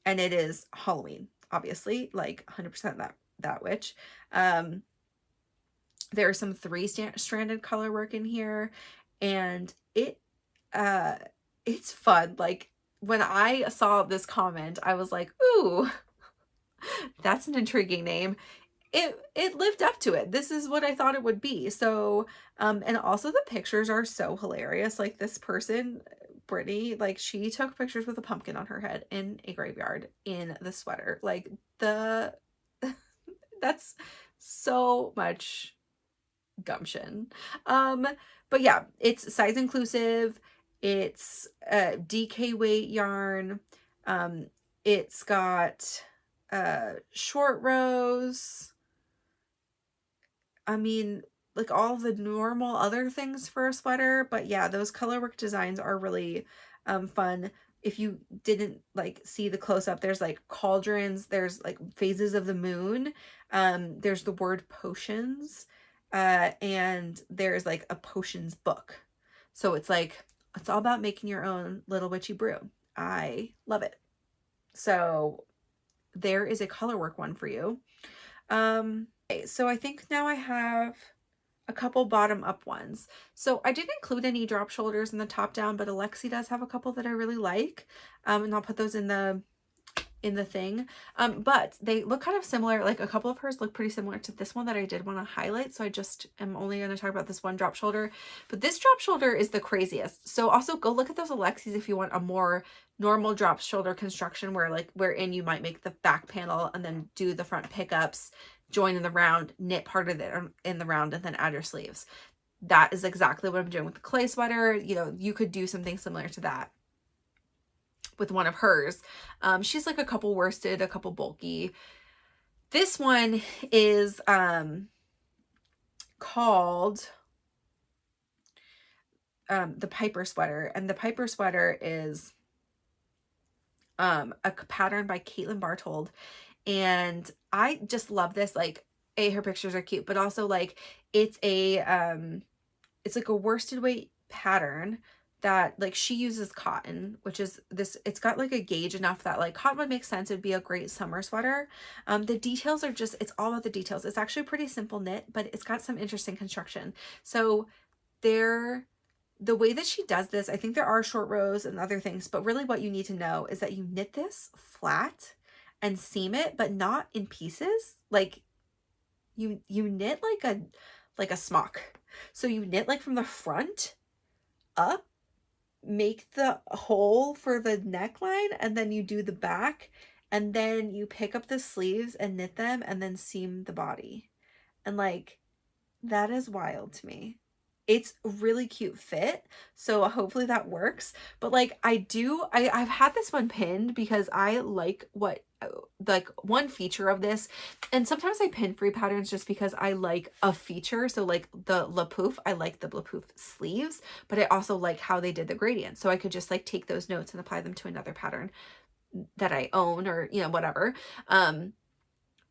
and it is Halloween. Obviously, like 100% that witch. There's some stranded color work in here, and it's fun. Like when I saw this comment, I was like, ooh, that's an intriguing name. It lived up to it. This is what I thought it would be. So, and also the pictures are so hilarious. Like this person, Brittany, like she took pictures with a pumpkin on her head in a graveyard in the sweater. Like that's so much gumption. But yeah, it's size inclusive. It's DK weight yarn. It's got short rows. I mean, like all the normal other things for a sweater, but yeah, those colorwork designs are really fun. If you didn't like see the close-up, there's like cauldrons, there's like phases of the moon, there's the word potions, and there's like a potions book. So it's like, it's all about making your own little witchy brew. I love it. So there is a colorwork one for you. Okay, so I think now I have a couple bottom up ones. So I didn't include any drop shoulders in the top down, but Alexi does have a couple that I really like. And I'll put those in the thing. But they look kind of similar. Like a couple of hers look pretty similar to this one that I did want to highlight. So I just am only going to talk about this one drop shoulder, but this drop shoulder is the craziest. So also go look at those Alexis if you want a more normal drop shoulder construction wherein you might make the back panel and then do the front pickups, join in the round, knit part of it in the round, and then add your sleeves. That is exactly what I'm doing with the clay sweater. You know, you could do something similar to that with one of hers. She's like a couple worsted, a couple bulky. This one is called the Piper sweater, and the Piper sweater is a pattern by Caitlin Bartold, and I just love this. Like, her pictures are cute, but also like it's like a worsted weight pattern that like she uses cotton, which is this, it's got like a gauge enough that like cotton would make sense. It'd be a great summer sweater. The details are just, it's all about the details. It's actually a pretty simple knit, but it's got some interesting construction. So the way that she does this, I think there are short rows and other things, but really what you need to know is that you knit this flat and seam it, but not in pieces. Like you knit like a smock. So you knit like from the front up, make the hole for the neckline, and then you do the back, and then you pick up the sleeves and knit them and then seam the body. And like, that is wild to me. It's a really cute fit, so hopefully that works. But like, I've had this one pinned because I like one feature of this, and sometimes I pin free patterns just because I like a feature. So like the La Pouf, I like the La Pouf sleeves, but I also like how they did the gradient, so I could just like take those notes and apply them to another pattern that I own, or whatever,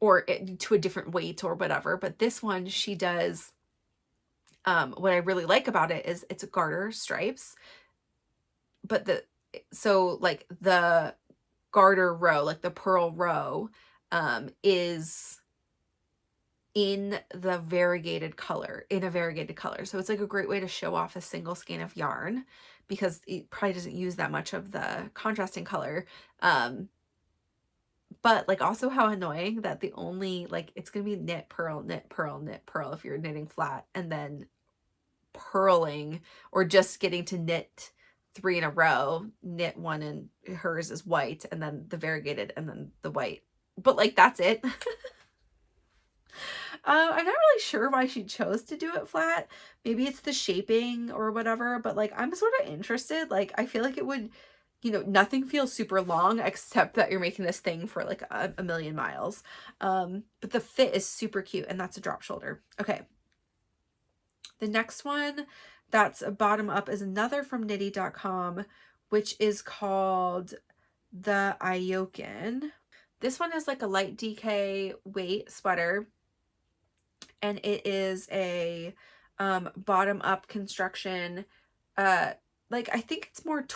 or to a different weight or whatever. But this one, she does, what I really like about it is it's garter stripes, but so like the garter row, like the purl row, is in a variegated color. So it's like a great way to show off a single skein of yarn, because it probably doesn't use that much of the contrasting color. But like, also how annoying that the only, like, it's gonna be knit, purl, knit, purl, knit, purl if you're knitting flat, and then purling, or just getting to knit 3 in a row, knit one, and hers is white, and then the variegated, and then the white. But like, that's it. I'm not really sure why she chose to do it flat. Maybe it's the shaping or whatever, but like, I'm sort of interested. Like, I feel like it would, nothing feels super long except that you're making this thing for like a million miles. But the fit is super cute, and that's a drop shoulder. Okay. The next one that's a bottom up is another from knitty.com, which is called the Ayokin. This one is like a light DK weight sweater, and it is a bottom up construction. Like, I think it's more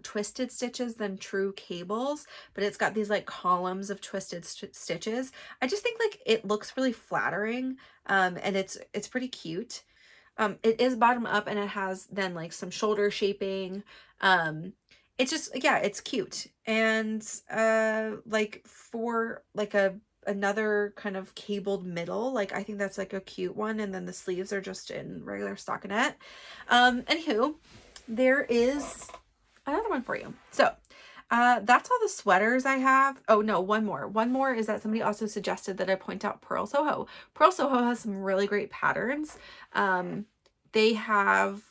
twisted stitches than true cables, but it's got these like columns of twisted stitches. I just think like it looks really flattering, and it's pretty cute. It is bottom up, and it has then like some shoulder shaping. It's just, yeah, it's cute. And like for like another kind of cabled middle, like I think that's like a cute one. And then the sleeves are just in regular stockinette. Anywho, there is another one for you. So that's all the sweaters I have. Oh no, one more is that somebody also suggested that I point out Purl Soho. Purl Soho has some really great patterns. They have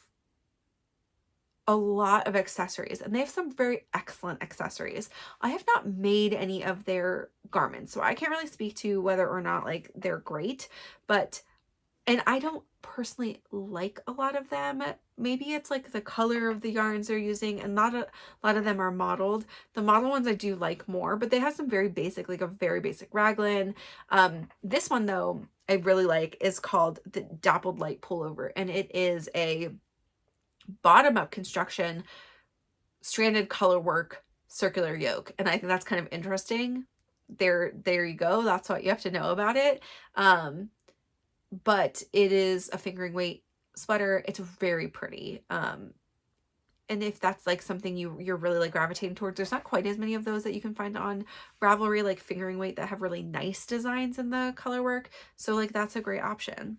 a lot of accessories, and they have some very excellent accessories. I have not made any of their garments, so I can't really speak to whether or not like they're great, and I don't personally like a lot of them. Maybe it's like the color of the yarns they're using, and not a lot of them are modeled. The model ones I do like more, but they have some very basic, like a very basic raglan. This one though, I really like, is called the Dappled Light Pullover, and it is a bottom up construction, stranded color work, circular yoke. And I think that's kind of interesting. There you go. That's what you have to know about it. But it is a fingering weight sweater. It's very pretty. And if that's like something you're really like gravitating towards, there's not quite as many of those that you can find on Ravelry, like fingering weight, that have really nice designs in the color work. So like, that's a great option.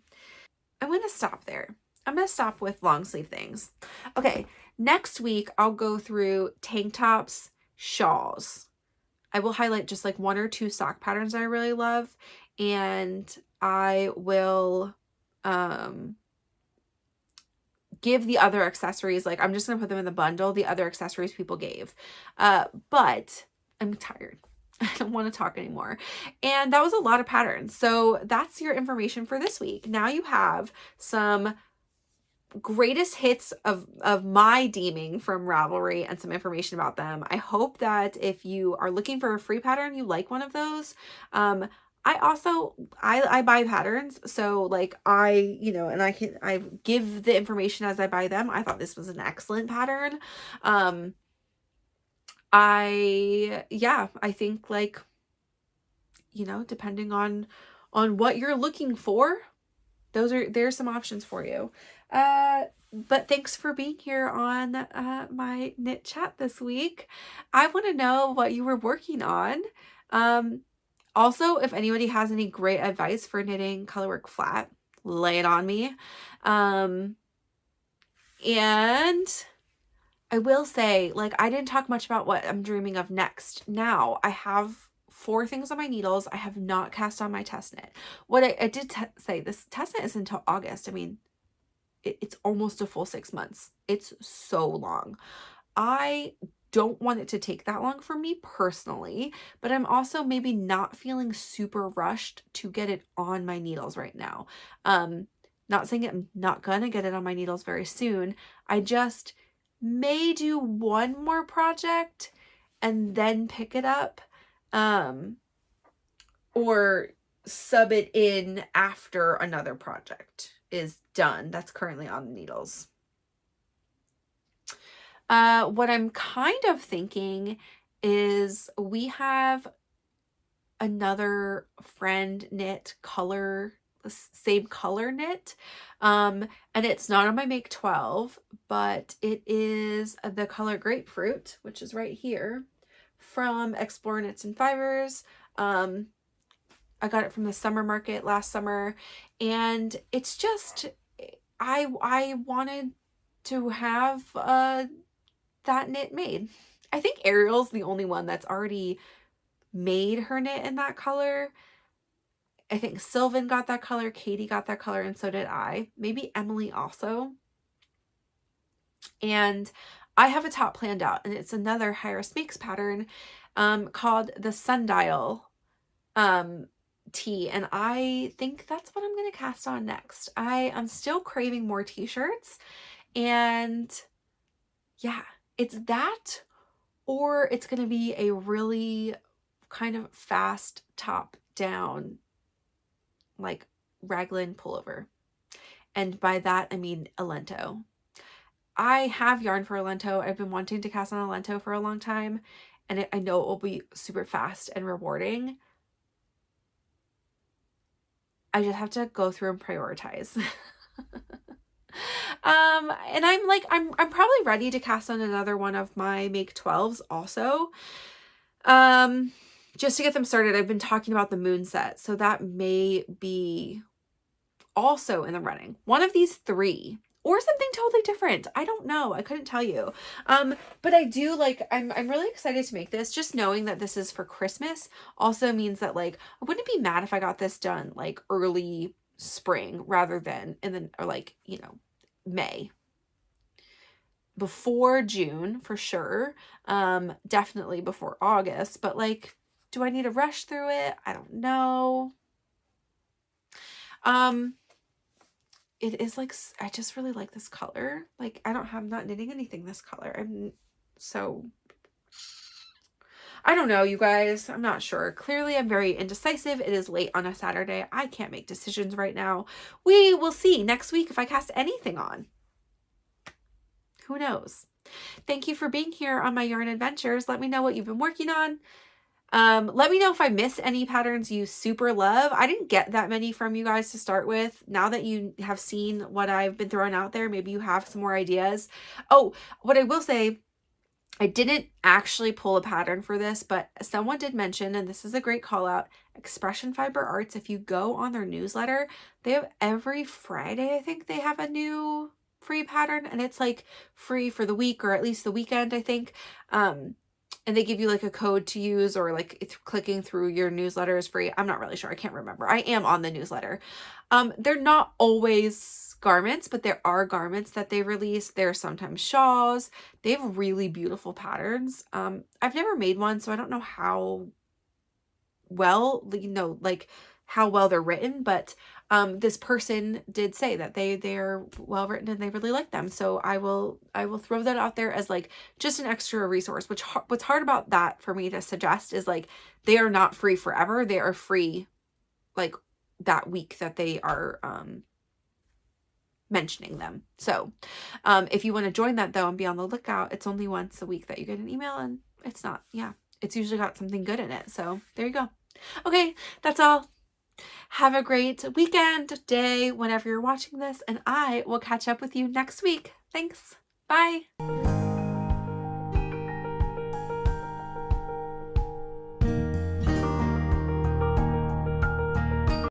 I'm going to stop there. I'm going to stop with long sleeve things. Okay. Next week, I'll go through tank tops, shawls. I will highlight just like 1 or 2 sock patterns I really love. And I will give the other accessories. Like, I'm just going to put them in the bundle, the other accessories people gave. But I'm tired. I don't want to talk anymore. And that was a lot of patterns. So that's your information for this week. Now you have some greatest hits of my deeming from Ravelry and some information about them. I hope that if you are looking for a free pattern, you like one of those. I also, I buy patterns. So like and I give the information as I buy them. I thought this was an excellent pattern. I think like, depending on what you're looking for, there's some options for you. But thanks for being here on my knit chat this week. I want to know what you were working on. Also, if anybody has any great advice for knitting colorwork flat, lay it on me. And I will say, like, I didn't talk much about what I'm dreaming of next. Now, I have 4 things on my needles. I have not cast on my test knit. What I did say, this test knit is until August. I mean, it's almost a full 6 months. It's so long. I don't want it to take that long for me personally, but I'm also maybe not feeling super rushed to get it on my needles right now. Not saying I'm not gonna get it on my needles very soon. I just may do one more project and then pick it up, or sub it in after another project is done that's currently on the needles. What I'm kind of thinking is we have another friend knit same color knit. And it's not on my Make 12, but it is the color Grapefruit, which is right here from Explore Knits and Fibers. I got it from the summer market last summer, and it's just, I wanted to have that knit made. I think Ariel's the only one that's already made her knit in that color. I think Sylvan got that color, Katie got that color, and so did I. Maybe Emily also. And I have a top planned out, and it's another Hyris Makes pattern called the Sundial tee, and I think that's what I'm going to cast on next. I am still craving more t-shirts, and yeah, it's that, or it's going to be a really kind of fast top down, like raglan pullover. And by that, I mean a lento. I have yarn for a lento. I've been wanting to cast on a lento for a long time, and I know it will be super fast and rewarding. I just have to go through and prioritize. And I'm probably ready to cast on another one of my Make 12s also. Just to get them started. I've been talking about the moon set, so that may be also in the running. One of these 3. Or something totally different. I don't know. I couldn't tell you. But I do I'm really excited to make this. Just knowing that this is for Christmas also means that I wouldn't be mad if I got this done like early spring rather than May. Before June for sure. Definitely before August, but do I need to rush through it? I don't know. It is I just really like this color. I'm not knitting anything this color. I don't know, you guys. I'm not sure. Clearly, I'm very indecisive. It is late on a Saturday. I can't make decisions right now. We will see next week if I cast anything on. Who knows? Thank you for being here on my yarn adventures. Let me know what you've been working on. Let me know if I miss any patterns you super love. I didn't get that many from you guys to start with. Now that you have seen what I've been throwing out there, maybe you have some more ideas. Oh, what I will say, I didn't actually pull a pattern for this, but someone did mention, and this is a great call out, Expression Fiber Arts. If you go on their newsletter, they have every Friday, I think they have a new free pattern, and it's free for the week or at least the weekend, I think. and they give you like a code to use, or like it's clicking through your newsletter is free. I'm not really sure. I can't remember. I am on the newsletter. They're not always garments, but there are garments that they release. They're sometimes shawls. They have really beautiful patterns. I've never made one, so I don't know how well, like how well they're written, but this person did say that they're well written and they really like them. So I will throw that out there as like just an extra resource. Which what's hard about that for me to suggest is like they are not free forever. They are free like that week that they are mentioning them. So if you want to join that though and be on the lookout, it's only once a week that you get an email, and it's not, yeah, it's usually got something good in it. So there you go. Okay, that's all. Have a great weekend, day, whenever you're watching this, and I will catch up with you next week. Thanks. Bye.